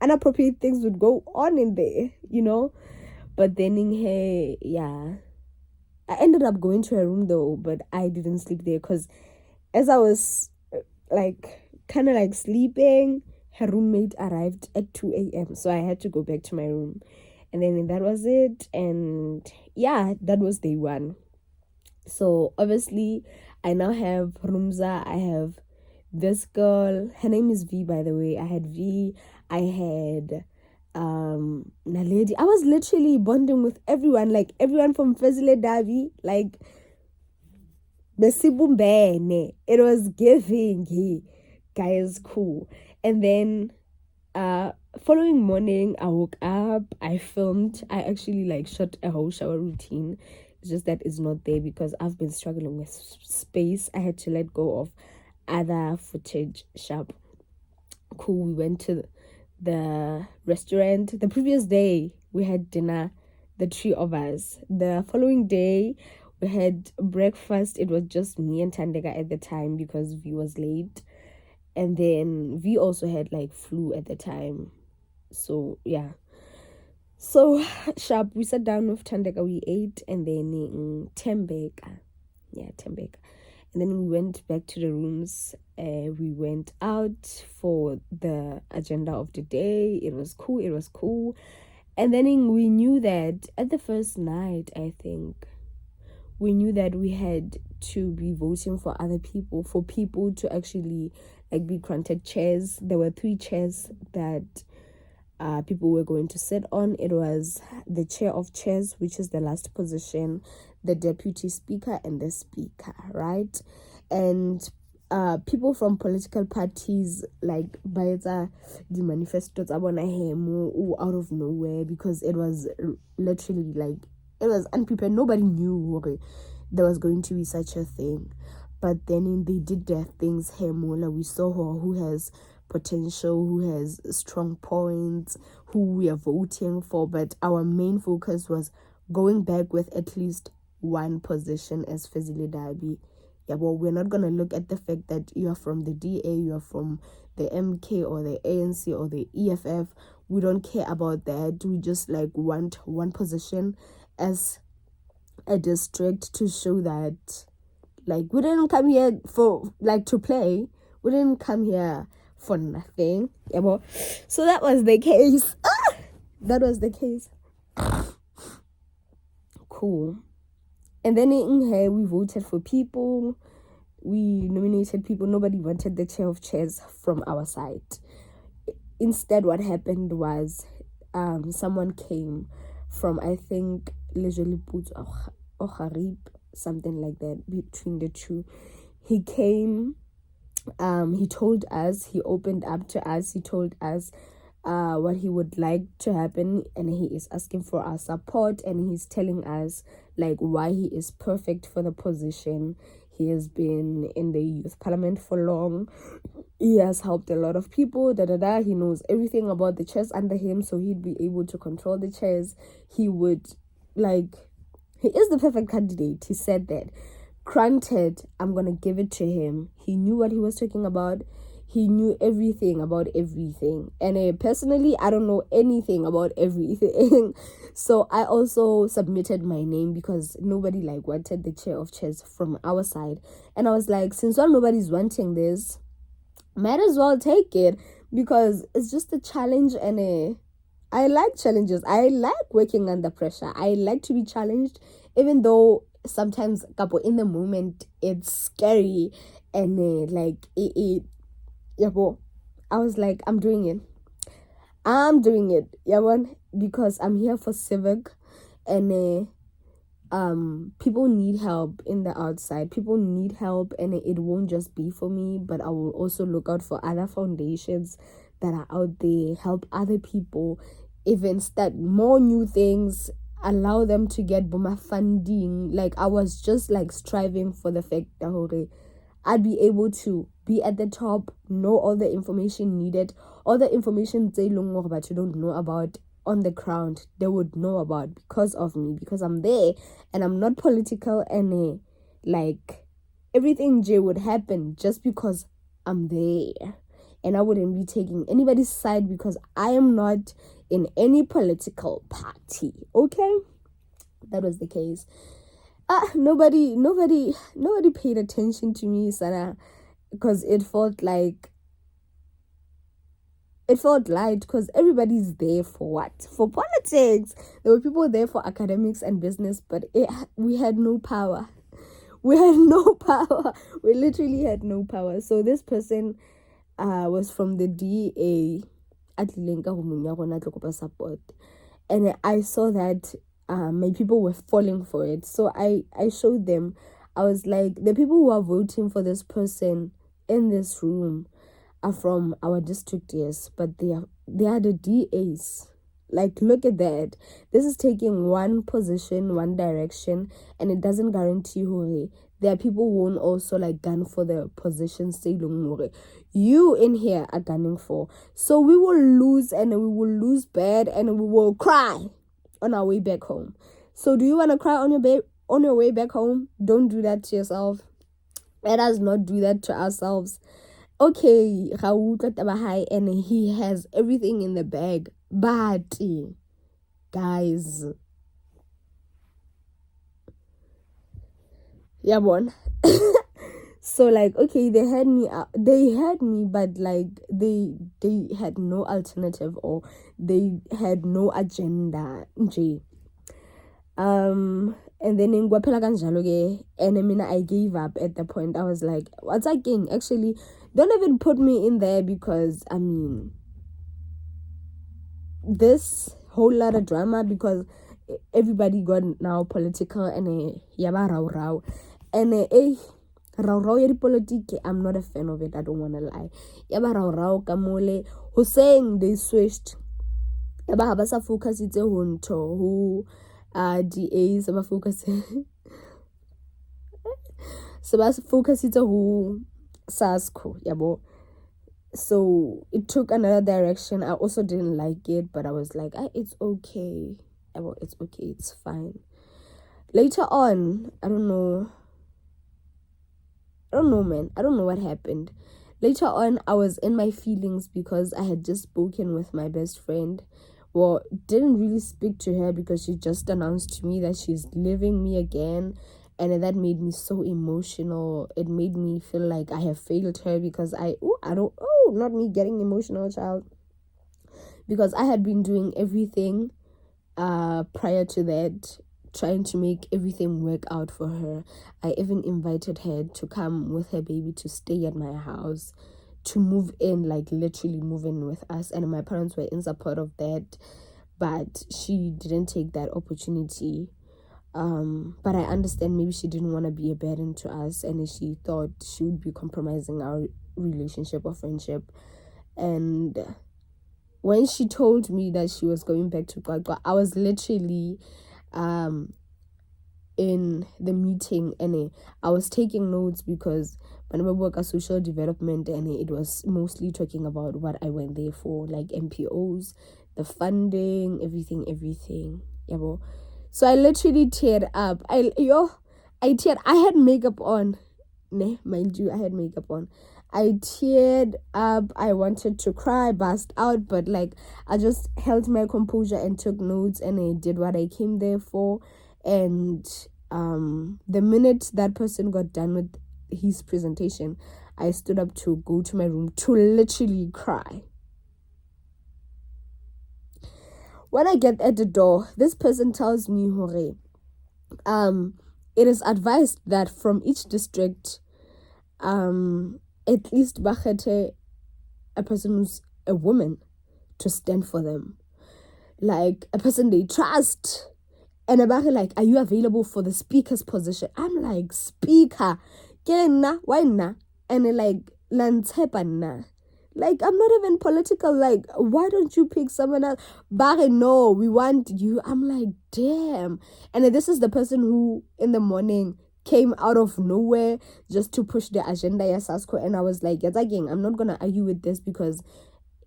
inappropriate things would go on in there, you know. But then I ended up going to her room though, but I didn't sleep there because as I was like kind of like sleeping, her roommate arrived at 2 a.m. So I had to go back to my room. And then that was it. And yeah, that was day one. So obviously I now have Rumza. I have this girl. Her name is V, by the way. I had V. I had Naledi. I was literally bonding with everyone, like everyone from Fezile Davi, like Besibumbene. It was giving. Hey, guys, cool. And then following morning I woke up, I filmed, I actually like shot a whole shower routine. It's just that it's not there because I've been struggling with space. I had to let go of other footage. Sharp. Cool. We went to the restaurant. The previous day we had dinner, the three of us. The following day we had breakfast. It was just me and Tandega at the time because V was late. And then V also had like flu at the time. So yeah. So sharp, we sat down with Tandega, we ate, and then Tembeka. And then we went back to the rooms. We went out for the agenda of the day. It was cool. And then we knew that at the first night, I think, we knew that we had to be voting for other people, for people to actually like be granted chairs. There were 3 chairs that people were going to sit on. It was the chair of chairs, which is the last position, the deputy speaker, and the speaker, right? And people from political parties like Baeta the manifestos out of nowhere, because it was literally like it was unprepared. Nobody knew there was going to be such a thing. But then they did their things. Hemola, we saw her who has potential, who has strong points, who we are voting for. But our main focus was going back with at least one position as Fezile Dabi. Yeah, well, we're not going to look at the fact that you are from the DA, you are from the MK or the ANC or the EFF. We don't care about that. We just like want one position as a district to show that like we didn't come here for like to play. We didn't come here for nothing. Yeah, well, so that was the case. That was the case. Cool. And then in here we voted for people. We nominated people. Nobody wanted the chair of chairs from our side. Instead, what happened was someone came from, I think, Legislature or Harib, something like that, between the two. He came, he told us, he opened up to us, he told us what he would like to happen, and he is asking for our support, and he's telling us like why he is perfect for the position. He has been in the youth parliament for long. He has helped a lot of people. He knows everything about the chairs under him, so he'd be able to control the chairs. He is the perfect candidate. He said that granted, I'm gonna give it to him. He knew what he was talking about. He knew everything about everything. And personally, I don't know anything about everything. So I also submitted my name because nobody like wanted the chair of chairs from our side. And I was like, since all nobody's wanting this, might as well take it because it's just a challenge. And I like challenges. I like working under pressure. I like to be challenged, even though sometimes in the moment it's scary. And like I was like, I'm doing it, because I'm here for civic. And people need help in the outside. People need help, and it won't just be for me, but I will also look out for other foundations that are out there, help other people, even start more new things, allow them to get boma funding. Like, I was just like striving for the fact that I'd be able to be at the top, know all the information needed, all the information they but you don't know about on the ground, they would know about because of me, because I'm there and I'm not political. And like everything would happen just because I'm there, and I wouldn't be taking anybody's side because I am not in any political party. Okay, that was the case. Nobody paid attention to me, Sana, because it felt light, because everybody's there for what? For politics. There were people there for academics and business, but we had no power. We literally had no power. So this person was from the DA at support, and I saw that my people were falling for it. So I showed them. I was like, the people who are voting for this person in this room are from our district, yes, but they are the DAs. Like, look at that. This is taking one position, one direction, and it doesn't guarantee who there are people who won't also like gun for the positions you in here are gunning for. So we will lose, and we will lose bad, and we will cry on our way back home. So do you want to cry on your way back home? Don't do that to yourself. Let us not do that to ourselves. Okay, and he has everything in the bag, but guys, so like, okay, they had me, but like they had no alternative, or they had no agenda. And then in and I gave up at the point. I was like, what's again? Actually, don't even put me in there, because I mean, this whole lot of drama, because everybody got now political, and yaba rau and rau ya politics. I'm not a fan of it. I don't want to lie. Yaba rau kamole who saying they switched. Yaba habasa focus ite hunto who DAs about focus ite who sasko yabo. So it took another direction. I also didn't like it, but I was like, it's okay. It's okay, it's fine. Later on, I don't know, man. I don't know what happened. Later on, I was in my feelings because I had just spoken with my best friend. Well, didn't really speak to her because she just announced to me that she's leaving me again. And that made me so emotional. It made me feel like I have failed her, because not me getting emotional, child. Because I had been doing everything prior to that, trying to make everything work out for her. I even invited her to come with her baby to stay at my house, to move in, like literally move in with us. And my parents were in support of that, but she didn't take that opportunity. But I understand, maybe she didn't want to be a burden to us, and she thought she would be compromising our relationship or friendship. And when she told me that she was going back to Kwakwa, I was literally in the meeting, and I was taking notes, because when I work at social development, and it was mostly talking about what I went there for, like MPOs, the funding, everything. Yeah, so I literally teared up. I teared. I had makeup on. Nah, mind you, I had makeup on. I teared up. I wanted to cry, burst out, but like I just held my composure and took notes, and I did what I came there for. And the minute that person got done with his presentation, I stood up to go to my room to literally cry. When I get at the door, this person tells me, "Hore, it is advised that from each district, at least bakhethe a person who's a woman to stand for them, like a person they trust." And about like, "Are you available for the speaker's position?" I'm like, "Speaker, why na?" And they're like, "Lantepa. Like, I'm not even political. Like, why don't you pick someone else?" "Bare, no, we want you." I'm like, damn. And then this is the person who in the morning came out of nowhere just to push the agenda ya Sasko. And I was like, again, I'm not gonna argue with this because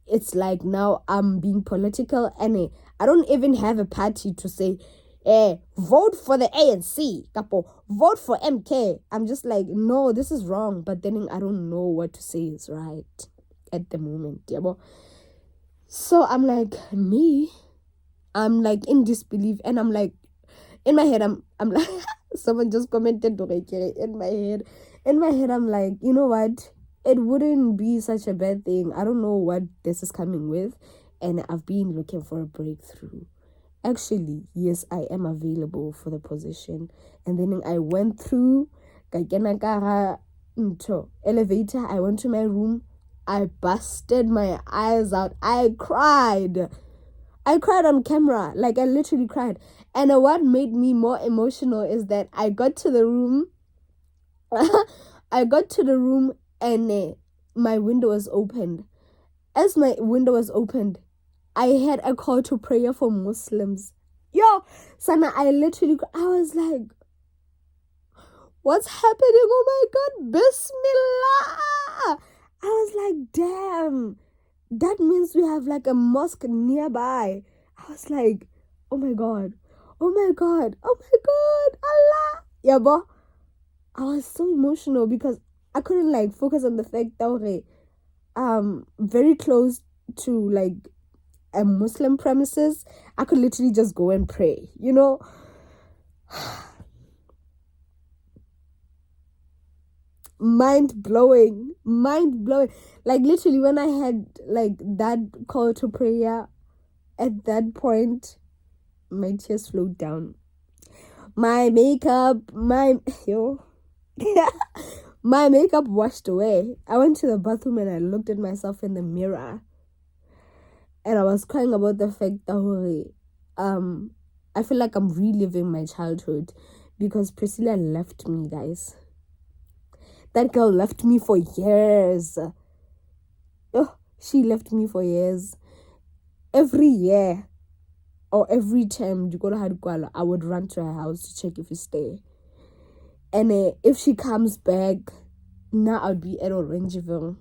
it's like now I'm being political, and I don't even have a party to say, vote for the ANC, capo, vote for MK. I'm just like, no, this is wrong. But then I don't know what to say is right at the moment. Yeah, so I'm like, I'm like in disbelief, and I'm like, in my head, I'm like, someone just commented in my head, I'm like, you know what? It wouldn't be such a bad thing. I don't know what this is coming with, and I've been looking for a breakthrough. Actually, yes, I am available for the position. And then I went through elevator. I went to my room. I busted my eyes out. I cried on camera. Like, I literally cried. And what made me more emotional is that I got to the room. And my window was opened. As my window was opened, I had a call to prayer for Muslims. Yo, Sana, I was like, what's happening? Oh my God, Bismillah. I was like, damn, that means we have like a mosque nearby. I was like, oh my God, Allah. Yeah, but I was so emotional because I couldn't like focus on the fact that very close to like a Muslim premises. I could literally just go and pray, you know. Mind blowing. Like, literally, when I had like that call to prayer, at that point my tears flowed down. My makeup my makeup washed away. I went to the bathroom and I looked at myself in the mirror, and I was crying about the fact that I feel like I'm reliving my childhood because Priscilla left me, guys. That girl left me for years. Oh, she left me for years. Every year or every time I would run to her house to check if she's there. And if she comes back, now I'll be at Orangeville.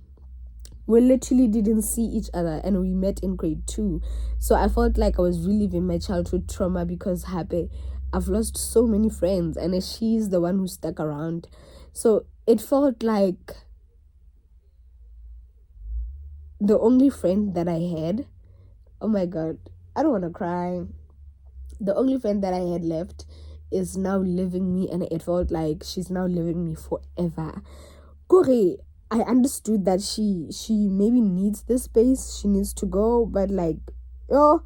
We literally didn't see each other, and we met in grade 2. So I felt like I was reliving my childhood trauma because I've lost so many friends, and she's the one who stuck around. So it felt like the only friend that I had, oh my God, I don't want to cry. The only friend that I had left is now leaving me, and it felt like she's now leaving me forever. Kore, I understood that she maybe needs this space. She needs to go, but like, I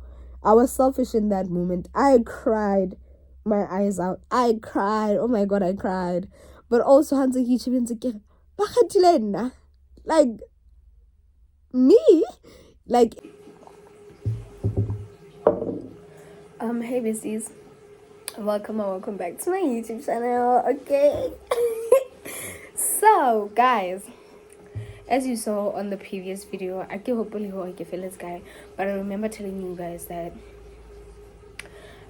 was selfish in that moment. I cried my eyes out. I cried. Oh my God, I cried. But also, like, me, like, hey besties, welcome back to my YouTube channel. Okay. So guys, as you saw on the previous video, I feel this guy, but I remember telling you guys that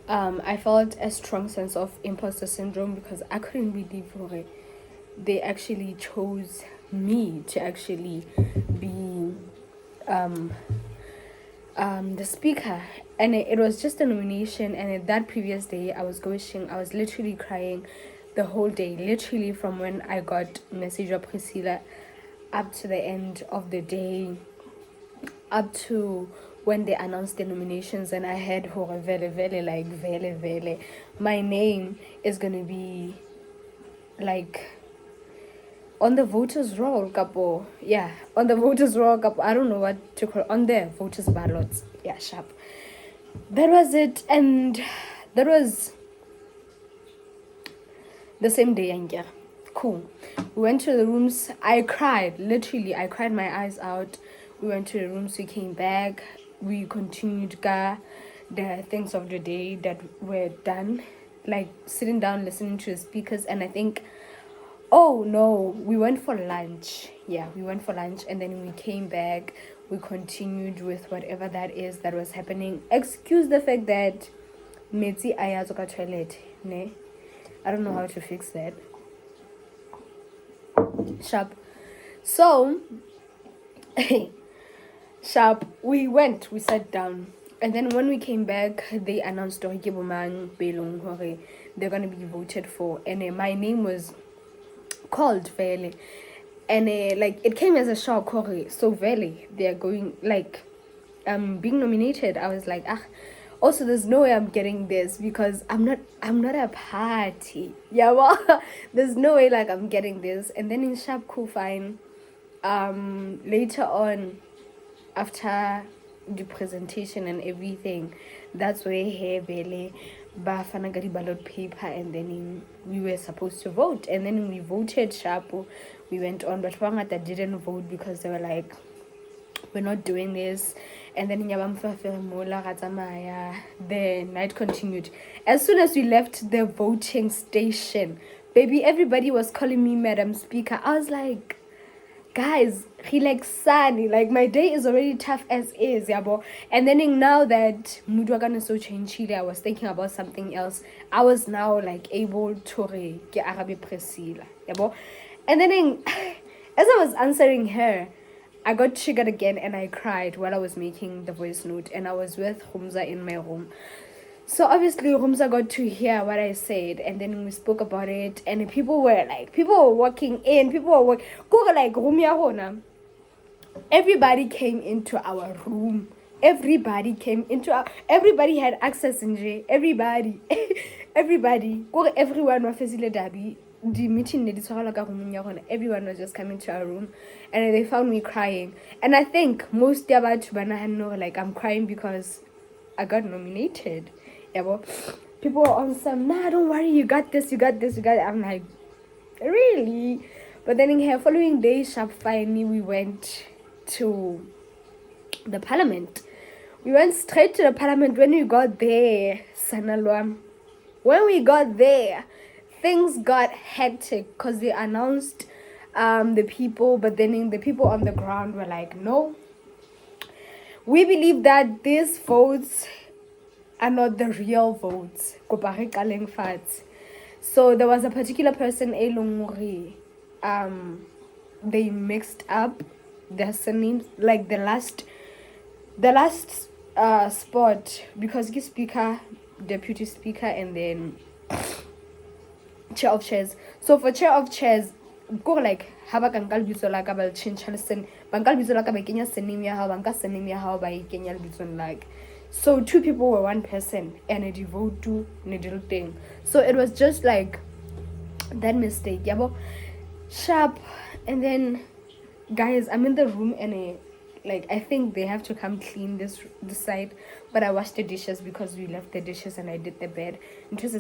I felt a strong sense of imposter syndrome because I couldn't believe they actually chose me to actually be the speaker. And it was just a nomination, and that previous day I was literally crying the whole day, literally from when I got message of Priscilla up to the end of the day, up to when they announced the nominations, and I heard vele, my name is gonna be like on the voters roll, kapo. Yeah, on the voters roll, kapo. I don't know what to call on the voters ballots. Yeah, sharp. That was it, and that was the same day, Angia. Cool. We went to the rooms. I cried. Literally, I cried my eyes out. We went to the rooms. We came back. We continued the things of the day that were done, like sitting down, listening to the speakers. And I think, oh no, we went for lunch. Yeah, we went for lunch, and then we came back. We continued with whatever that is that was happening. Excuse the fact that metsi ayazoka toilet, ne? I don't know how to fix that. Sharp. So, sharp. We sat down, and then when we came back, they announced they're gonna be voted for, and my name was called Vele, and like it came as a shock. So Vele, they're going like being nominated. I was like, also there's no way I'm getting this because I'm not a party. Yeah, well, there's no way like I'm getting this. And then in sharp, cool, fine. Later on, after the presentation and everything, that's where Vele Bafanagari ballot paper, and then we were supposed to vote, and then we voted sharp. We went on, but that didn't vote because they were like, we're not doing this. And then the night continued. As soon as we left the voting station, baby, everybody was calling me Madam Speaker. I was like, guys, relax, Sani. Like, my day is already tough as is, yabo. And then now that Mudwagan is so changed, I was thinking about something else. I was now like able to get Arabic Priscilla, yabo. And then as I was answering her, I got triggered again and I cried while I was making the voice note, and I was with Humza in my room. So obviously Humza got to hear what I said, and then we spoke about it, and people were walking in, everybody came into our room. Everybody had access in J. Everybody. Everyone was facing Dabi. The meeting everyone was just coming to our room, and they found me crying. And I think most about know like I'm crying because I got nominated. Yeah, well, people were on some, nah, don't worry, you got this. I'm like, really? But then in here following day, sharp, finally we went to the parliament. We went straight to the parliament. When we got there, Sanalwam, things got hectic because they announced the people, but then the people on the ground were like, no, we believe that these votes are not the real votes. So there was a particular person, they mixed up their surnames, like the last spot, because the speaker, deputy speaker, and then chair of chairs. So for chair of chairs, go like haba kankal bitso la ka ba change listen bankal bitso la ka ba kenya senim ya ha banka senim ya ha ba kenya bitso like. So two people were one person, and a vote to needle thing. So it was just like that mistake, yabo, sharp. And then guys, I'm in the room, and I think they have to come clean this side, but I washed the dishes because we left the dishes, and I did the bed. This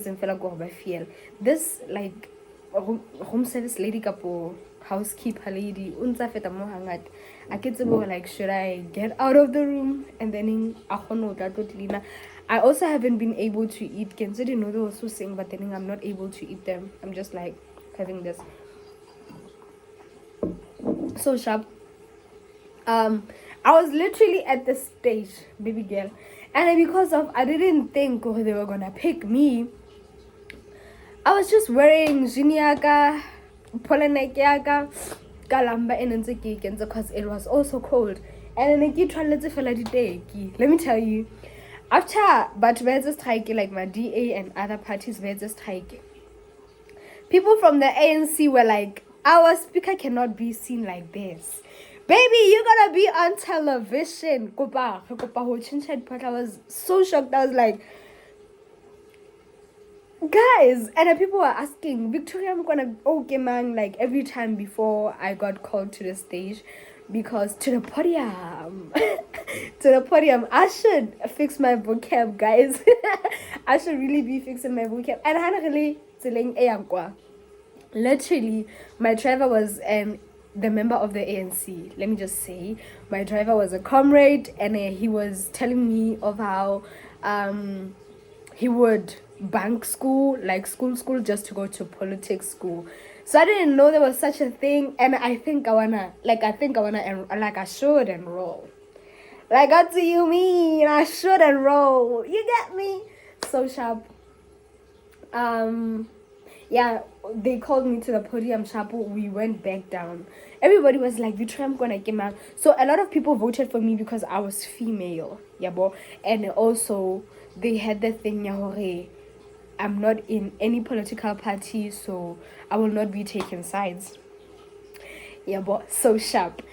like home service lady kapo housekeeper lady unza feta mo hangat like, should I get out of the room? And then I also haven't been able to eat considering they were so saying, but then I'm not able to eat them. I'm just like having this so sharp. I was literally at the stage, baby girl, and because of I didn't think they were gonna pick me, I was just wearing Jiniaka, Polanekaka, Galamba, and Nziki, because it was also cold. And then I tried to day. Let me tell you, after but we're just strike, like my DA and other parties were just strike, people from the ANC were like, our speaker cannot be seen like this. Baby, you're gonna be on television. I was so shocked. I was like, guys, and then people were asking, Victoria, I'm gonna okay man, like every time before I got called to the stage, because to the podium I should fix my vocab, guys. I should really be fixing my vocab. And I really literally my driver was the member of the ANC. Let me just say, my driver was a comrade, and he was telling me of how he would bank school, like school just to go to politics school. So I didn't know there was such a thing, and I think I wanna I should enroll. Like, what do you mean? I should enroll. You get me? So sharp. Yeah, they called me to the podium sharp. We went back down. Everybody was like, Victoria, I'm gonna get out. So a lot of people voted for me because I was female. Yeah, bo. And also they had the thing, yeah, I'm not in any political party, so I will not be taking sides. Yeah, but so sharp.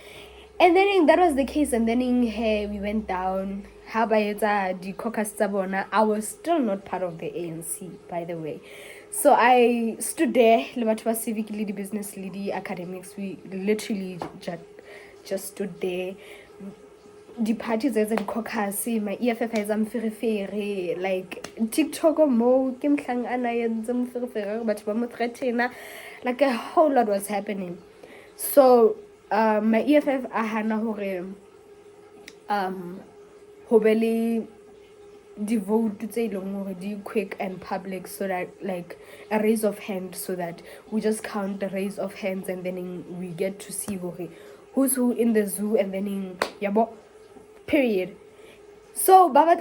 And then that was the case. And then here we went down. How about the caucus? I was still not part of the ANC, by the way. So I stood there, Lebatwa civic lady, business lady, academics. We literally just stood there. The parties as a caucus, my EFF is like TikTok or mo, Kim Klang Anayan, but like a whole lot was happening. So my EFF ahana hore the vote to say long quick and public, so that like a raise of hands, so that we just count the raise of hands, and then we get to see who's who in the zoo, and then period. So Baba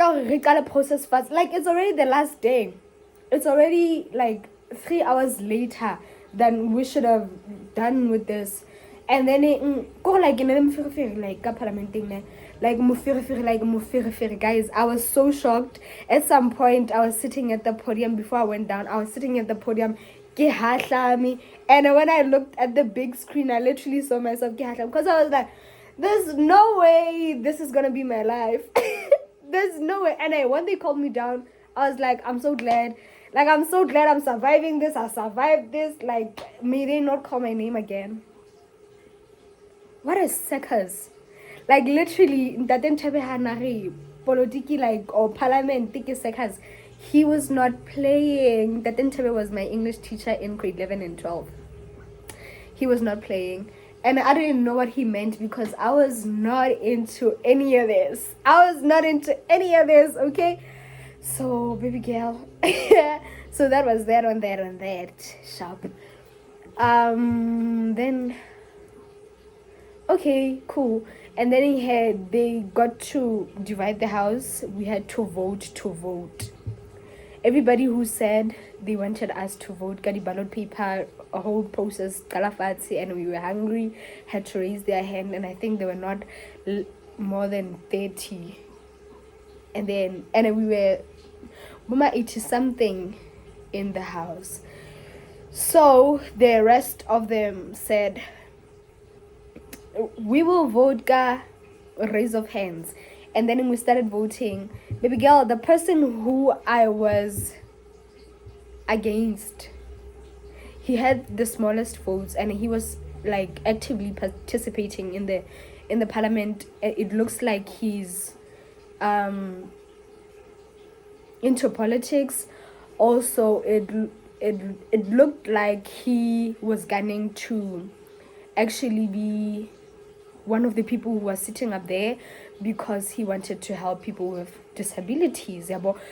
process fast. Like, it's already the last day. It's already like 3 hours later than we should have done with this. And then go like in like parliamenting like guys. I was so shocked. At some point I was sitting at the podium before I went down. I was sitting at the podium. And when I looked at the big screen, I literally saw myself because I was like, there's no way this is gonna be my life. There's no way. And when they called me down, I was like, I'm so glad. Like, I'm so glad I'm surviving this. I survived this. Like, may they not call my name again. What is seekers? Like, literally, politiki, like, or parliament, tiki seekers. He was not playing. That was my English teacher in grade 11 and 12. He was not playing. And I didn't know what he meant, because I was not into any of this. Okay? So, baby girl. So that was that on that. Sharp. Then, okay, cool. And then they got to divide the house. We had to vote. Everybody who said they wanted us to vote got the ballot paper, a whole process, and we were hungry, had to raise their hand, and I think there were not more than 30. And we were 80 something in the house. So the rest of them said, we will vote raise of hands. And then we started voting. Baby girl, the person who I was against, he had the smallest votes, and he was like actively participating in the parliament. It looks like he's into politics. Also, it looked like he was gunning to actually be one of the people who was sitting up there, because he wanted to help people with disabilities.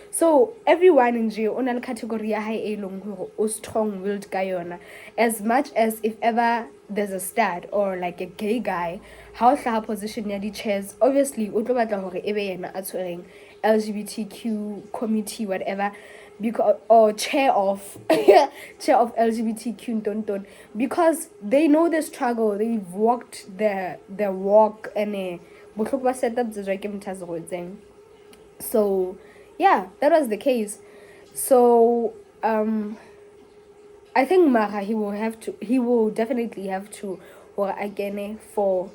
So everyone in jail on a category strong-willed guy, as much as if ever there's a stud or like a gay guy, how the position near the chairs, obviously LGBTQ committee, whatever, because, or chair of LGBTQ, because they know the struggle, they've walked the walk, and so yeah, that was the case. So I think Mara, he will definitely have to, or again, for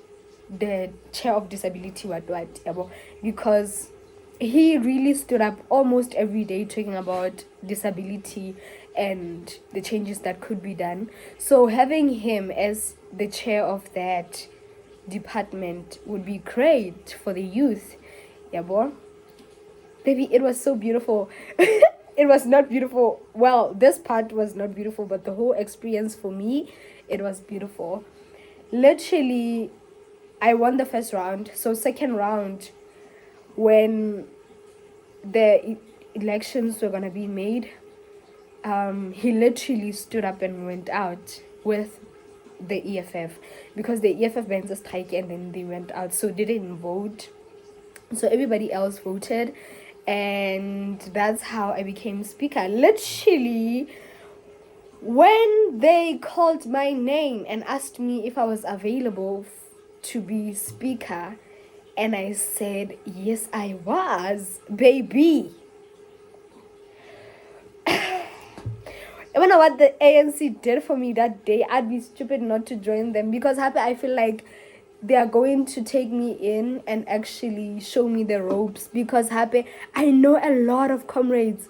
the chair of disability, what, yabo, because he really stood up almost every day talking about disability and the changes that could be done. So having him as the chair of that department would be great for the youth. Yabo. Baby, it was so beautiful. It was not beautiful. Well, this part was not beautiful, but the whole experience for me, it was beautiful. Literally, I won the first round. So second round, when the elections were gonna be made, he literally stood up and went out with the EFF, because the EFF banned the strike and then they went out, so they didn't vote. So everybody else voted, and that's how I became speaker. Literally, when they called my name and asked me if I was available to be speaker, and I said yes, I was, baby. I wonder what the ANC did for me that day. I'd be stupid not to join them, because I feel like they are going to take me in and actually show me the ropes, because I know a lot of comrades,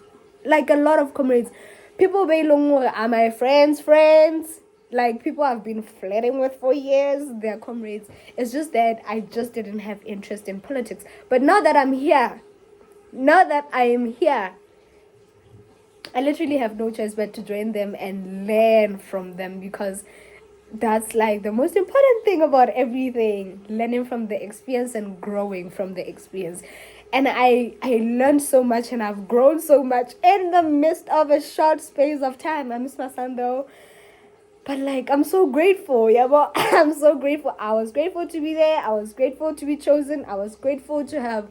people are my friends, like people I've been flirting with for years. They're comrades. It's just that I just didn't have interest in politics. But now that I am here, I literally have no choice but to join them and learn from them, because that's like the most important thing about everything, learning from the experience and growing from the experience. And I learned so much, and I've grown so much in the midst of a short space of time. I miss my son though, but like I'm so grateful. I'm so grateful. I was grateful to be there. I was grateful to be chosen. I was grateful to have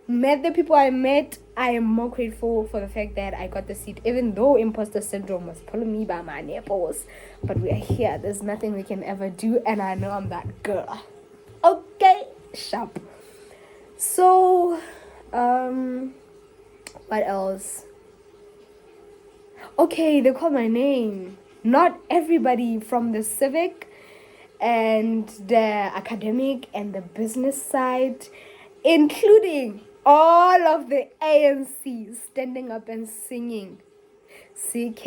met the people I met. I am more grateful for the fact that I got the seat, even though imposter syndrome was pulling me by my nipples. But we are here. There's nothing we can ever do, and I know I'm that girl. Okay, sharp. So, what else? Okay, they called my name. Not everybody from the civic and the academic and the business side, including all of the ANC, standing up and singing. Like,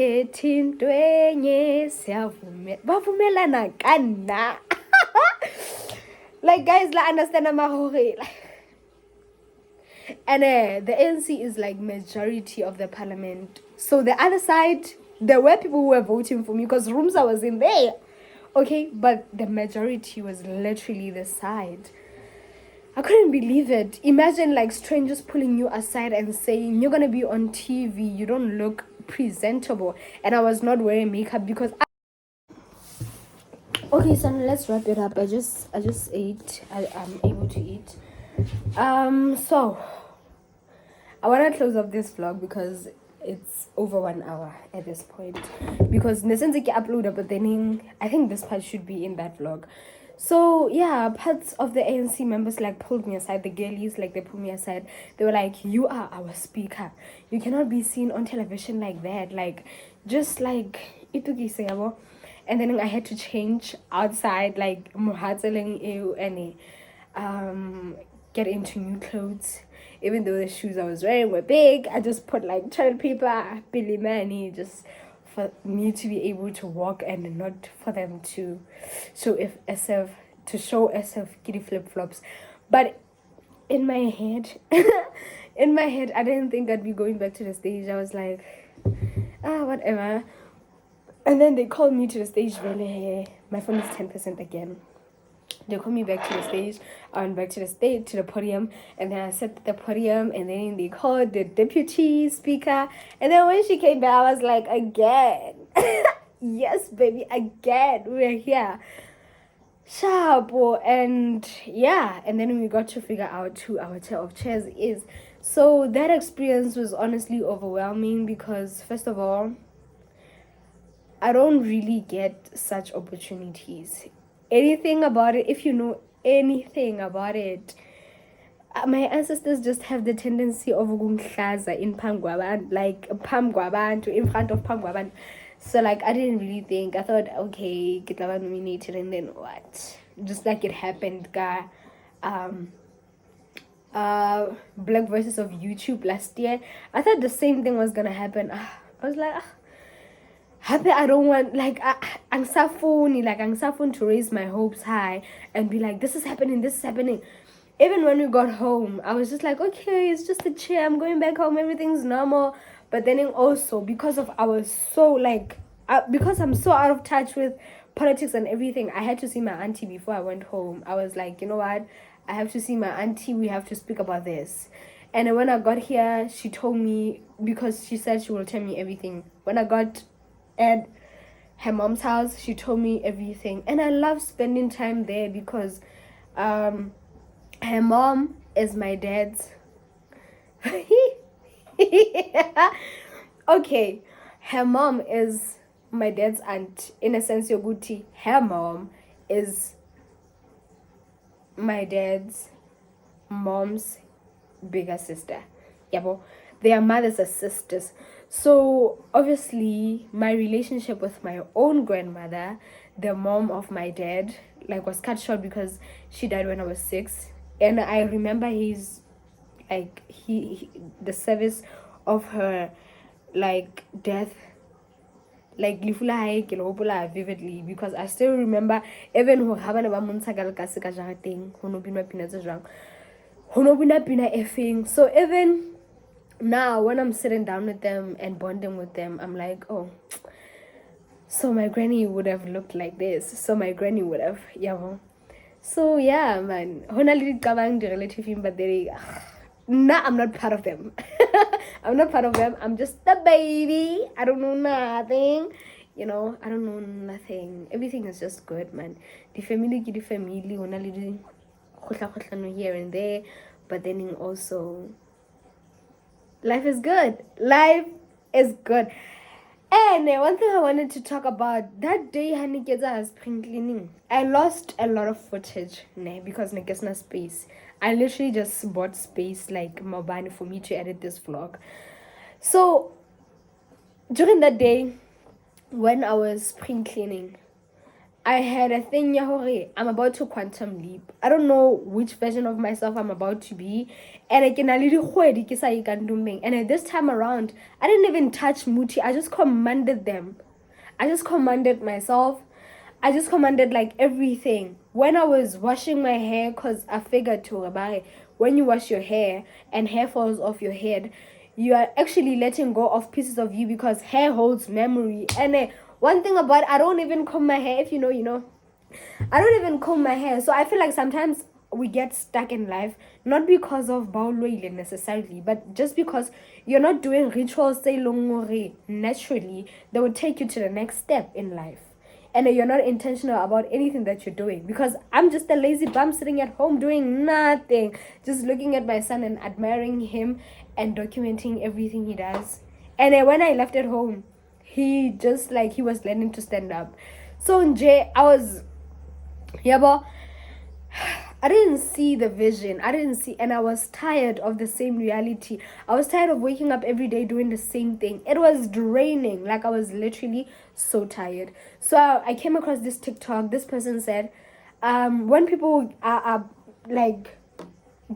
guys, understand and the ANC is like majority of the parliament. So the other side, there were people who were voting for me because rooms I was in there. Okay, but the majority was literally the side. I couldn't believe it. Imagine like strangers pulling you aside and saying, you're gonna be on TV, you don't look presentable. And I was not wearing makeup because okay, so let's wrap it up. I just ate. I'm able to eat. So I want to close up this vlog because it's over 1 hour at this point, because Nesenziki uploaded, but then I think this part should be in that vlog. So yeah, parts of the ANC members like pulled me aside. The girlies, like, they pulled me aside. They were like, you are our speaker, you cannot be seen on television like that, like just like itukisebo. And then I had to change outside, like and get into new clothes. Even though the shoes I was wearing were big, I just put like toilet paper, Billy Manny, just for me to be able to walk and not for them to show SF kitty flip-flops. But in my head, I didn't think I'd be going back to the stage. I was like, whatever. And then they called me to the stage. Really, my phone is 10% again. They called me back to the stage. I went back to the stage, to the podium, and then I sat at the podium, and then they called the deputy speaker. And then when she came back, I was like, again. Yes, baby, again. We're here. Sharp. And yeah, and then we got to figure out who our chair of chairs is. So that experience was honestly overwhelming because, first of all, I don't really get such opportunities. Anything about it, if you know anything about it, my ancestors just have the tendency of ukungihlaza in phambi kwabantu, like phambi kwabantu, in front of phambi kwabantu. So like I didn't really think. I thought, okay, get nominated, and then what? Just like it happened, guy. Black Voices of YouTube last year. I thought the same thing was gonna happen. I was like, happy. I don't want like I'm suffering to raise my hopes high and be like, this is happening. Even when we got home, I was just like, okay, it's just a chair. I'm going back home. Everything's normal. But then also because I'm so out of touch with politics and everything, I had to see my auntie before I went home. I was like, you know what? I have to see my auntie. We have to speak about this. And then when I got here, she told me, because she said she will tell me everything. When I got at her mom's house, she told me everything. And I love spending time there because her mom is my dad's. Okay, her mom is my dad's aunt. In a sense, Yoguti, her mom is my dad's mom's bigger sister. Yeah, they are mothers or sisters. So obviously my relationship with my own grandmother, the mom of my dad, like was cut short because she died when I was 6. And I remember his like he the service of her like death, like vividly, because I still remember even who haven't about so even now when I'm sitting down with them and bonding with them, I'm like, oh, so my granny would have looked like this, so my granny would have, so yeah, man, but they nah, I'm not part of them. I'm not part of them. I'm just a baby. I don't know nothing. I don't know nothing. Everything is just good, man. The family, only here and there, but then also life is good. Life is good. And one thing I wanted to talk about, that day Hanikeza spring cleaning, I lost a lot of footage because Nikesna space. I literally just bought space like Mobile for me to edit this vlog. So during that day when I was spring cleaning, I had a thing, I'm about to quantum leap. I don't know which version of myself I'm about to be. And and at this time around, I didn't even touch Muti. I just commanded them. I just commanded myself. I just commanded like everything. When I was washing my hair, because I figured when you wash your hair and hair falls off your head, you are actually letting go of pieces of you because hair holds memory. And one thing about I don't even comb my hair. If you know. I don't even comb my hair. So I feel like sometimes we get stuck in life, not because of baulwele necessarily, but just because you're not doing rituals naturally that would take you to the next step in life. And you're not intentional about anything that you're doing. Because I'm just a lazy bum sitting at home doing nothing. Just looking at my son and admiring him and documenting everything he does. And when I left at home, he just like he was learning to stand up. So in J, I was, I didn't see the vision. And I was tired of the same reality. I was tired of waking up every day doing the same thing. It was draining. Like I was literally so tired. So I came across this TikTok. This person said, when people are like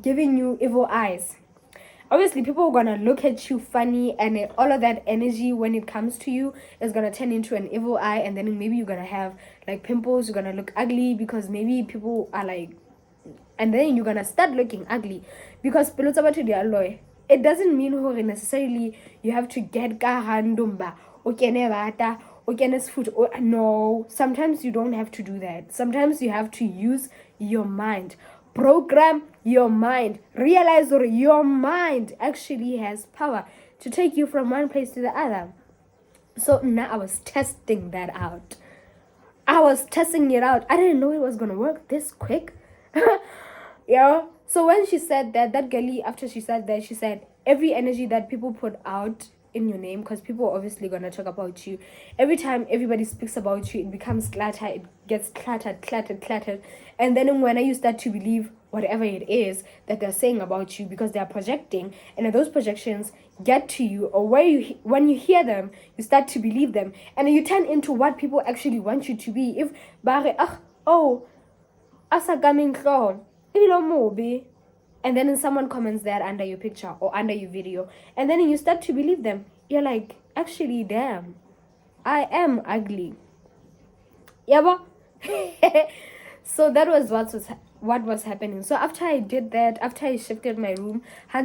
giving you evil eyes, obviously people are gonna look at you funny, and all of that energy when it comes to you is gonna turn into an evil eye, and then maybe you're gonna have like pimples, you're gonna look ugly because maybe people are like, and then you're gonna start looking ugly because it doesn't mean necessarily you have to get no, sometimes you don't have to do that. Sometimes you have to use your mind. Program your mind. Realize that your mind actually has power to take you from one place to the other. So now I was testing that out. I was testing it out. I didn't know it was going to work this quick. So when she said that girlie, after she said that, she said, every energy that people put out in your name, because people are obviously gonna talk about you. Every time everybody speaks about you, it becomes clutter. It gets cluttered. And then when you start to believe whatever it is that they're saying about you, because they're projecting, and if those projections get to you, or when you hear them, you start to believe them, and then you turn into what people actually want you to be. If asa coming clown, and then someone comments that under your picture or under your video, and then you start to believe them. You're like, actually, damn, I am ugly. Yeah, so that was what was happening. So after I did that, after I shifted my room, I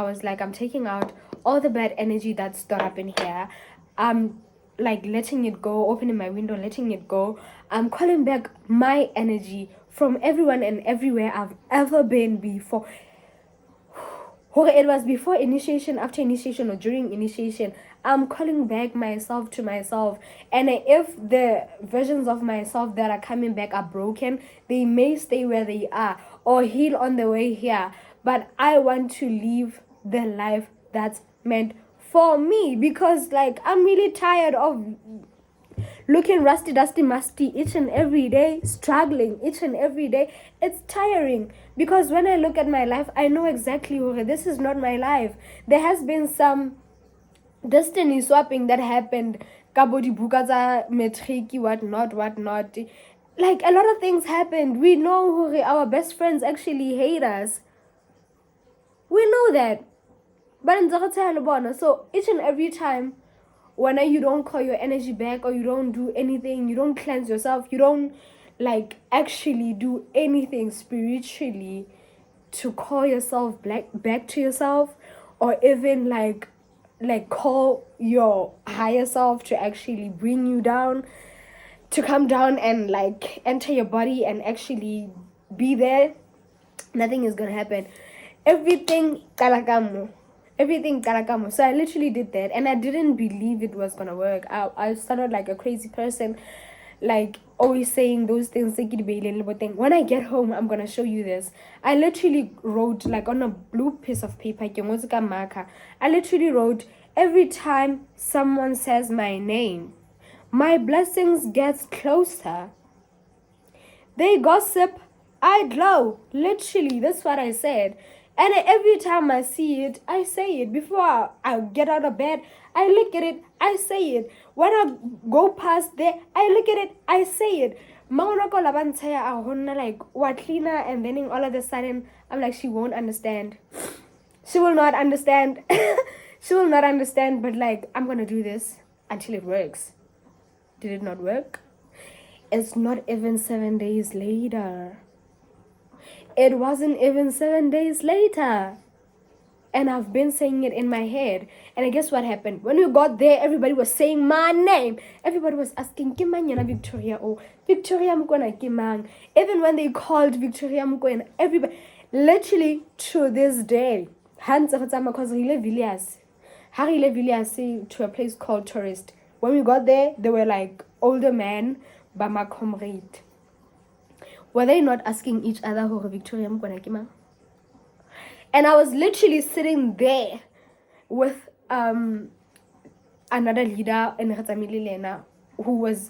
was like, I'm taking out all the bad energy that's stored up in here. I'm like letting it go, opening my window, letting it go. I'm calling back my energy from everyone and everywhere I've ever been before. It was before initiation, after initiation, or during initiation. I'm calling back myself to myself. And if the versions of myself that are coming back are broken, they may stay where they are or heal on the way here. But I want to live the life that's meant for me, because like I'm really tired of looking rusty, dusty, musty each and every day, struggling each and every day. It's tiring, because when I look at my life, I know exactly, this is not my life. There has been some destiny swapping that happened. Kabodi bukaza metriki, whatnot. Like a lot of things happened. We know our best friends actually hate us. We know that. But so each and every time, when you don't call your energy back, or you don't do anything, you don't cleanse yourself, you don't like actually do anything spiritually to call yourself back to yourself, or even like call your higher self to actually bring you down, to come down and like enter your body and actually be there, nothing is gonna happen. Everything kalakamo. So I literally did that, and I didn't believe it was gonna work. I started like a crazy person, like always saying those things. When I get home, I'm gonna show you this. I literally wrote like on a blue piece of paper, I literally wrote, every time someone says my name, my blessings gets closer. They gossip, I glow. Literally, that's what I said. And every time I see it, I say it. Before I get out of bed, I look at it, I say it. When I go past there, I look at it, I say it. Like Watlina, and then all of a sudden, I'm like, she won't understand. She will not understand. She will not understand, but like, I'm gonna do this until it works. Did it not work? It's not even 7 days later. It wasn't even 7 days later. And I've been saying it in my head. And I guess what happened? When we got there, everybody was saying my name. Everybody was asking, Kimanyana Victoria, oh, Victoria Mkwana Kimang. Even when they called Victoria Mkwana, everybody, literally to this day, Hans of Hatama, because Villiers, Harry Villiers to a place called Tourist. When we got there, they were like older men, by my comrade. Were they not asking each other who Victoria Mkwana Kimang? And I was literally sitting there with another leader in Lena, who was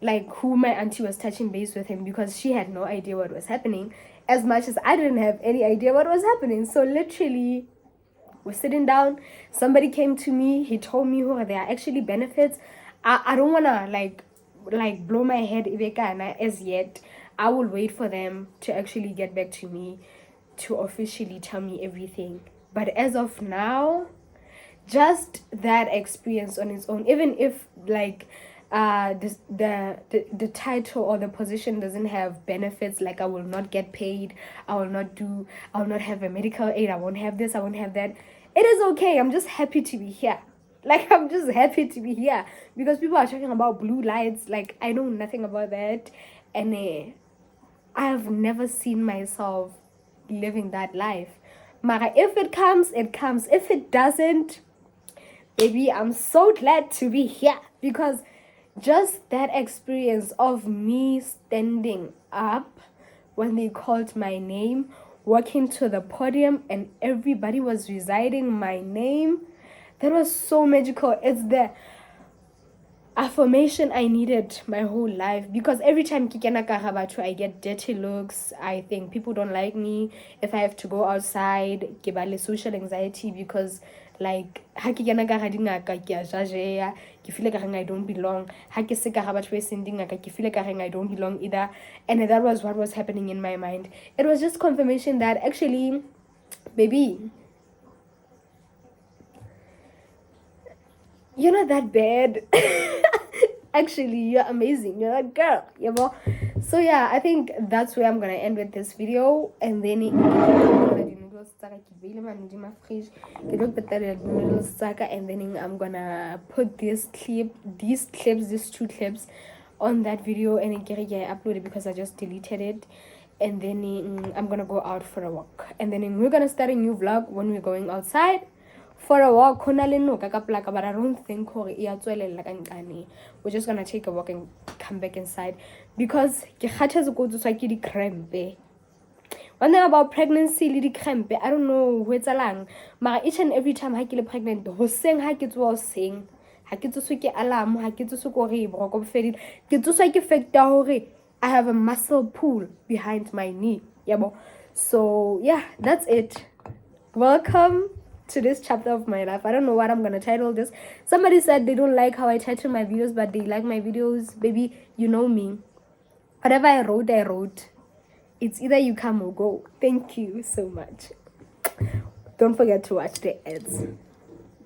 like, who my auntie was touching base with him, because she had no idea what was happening, as much as I didn't have any idea what was happening. So literally, we're sitting down, somebody came to me, he told me who there are actually benefits. I don't want to like blow my head as yet. I will wait for them to actually get back to me to officially tell me everything. But as of now, just that experience on its own, even if like the title or the position doesn't have benefits, like I will not get paid, I will not have a medical aid, I won't have this, I won't have that, it is okay. I'm just happy to be here. Like, I'm just happy to be here, because people are talking about blue lights, like I know nothing about that, and I've never seen myself living that life. Mara, if it comes, it comes. If it doesn't, baby, I'm so glad to be here, because just that experience of me standing up when they called my name, walking to the podium, and everybody was reciting my name, That was so magical. It's the affirmation I needed my whole life, because every time I get dirty looks. I think people don't like me. If I have to go outside, ke social anxiety, because like I feel like I don't belong. I feel like I don't belong either. And that was what was happening in my mind. It was just confirmation that actually, baby, you're not that bad. Actually, you're amazing. You're that girl. Yeah, bo. So yeah, I think that's where I'm gonna end with this video. And then and then I'm gonna put these two clips on that video, and I upload it because I just deleted it. And then I'm gonna go out for a walk, and then we're gonna start a new vlog when we're going outside for a walk. But I don't think we're just gonna take a walk and come back inside, because one thing about pregnancy, lady cramp, I don't know who it's along. But each and every time I get pregnant, hoseng ha ke tswa hoseng, ha ke tswe ke alarm, ha ke tswe ko re broko fedile, ke tswe ke factor hore I have a muscle pull behind my knee. Yabo. So yeah, that's it. Welcome to this chapter of my life. I don't know what I'm gonna title this. Somebody said they don't like how I title my videos, but they like my videos. Baby, you know me. Whatever I wrote. It's either you come or go. Thank you so much. Don't forget to watch the ads.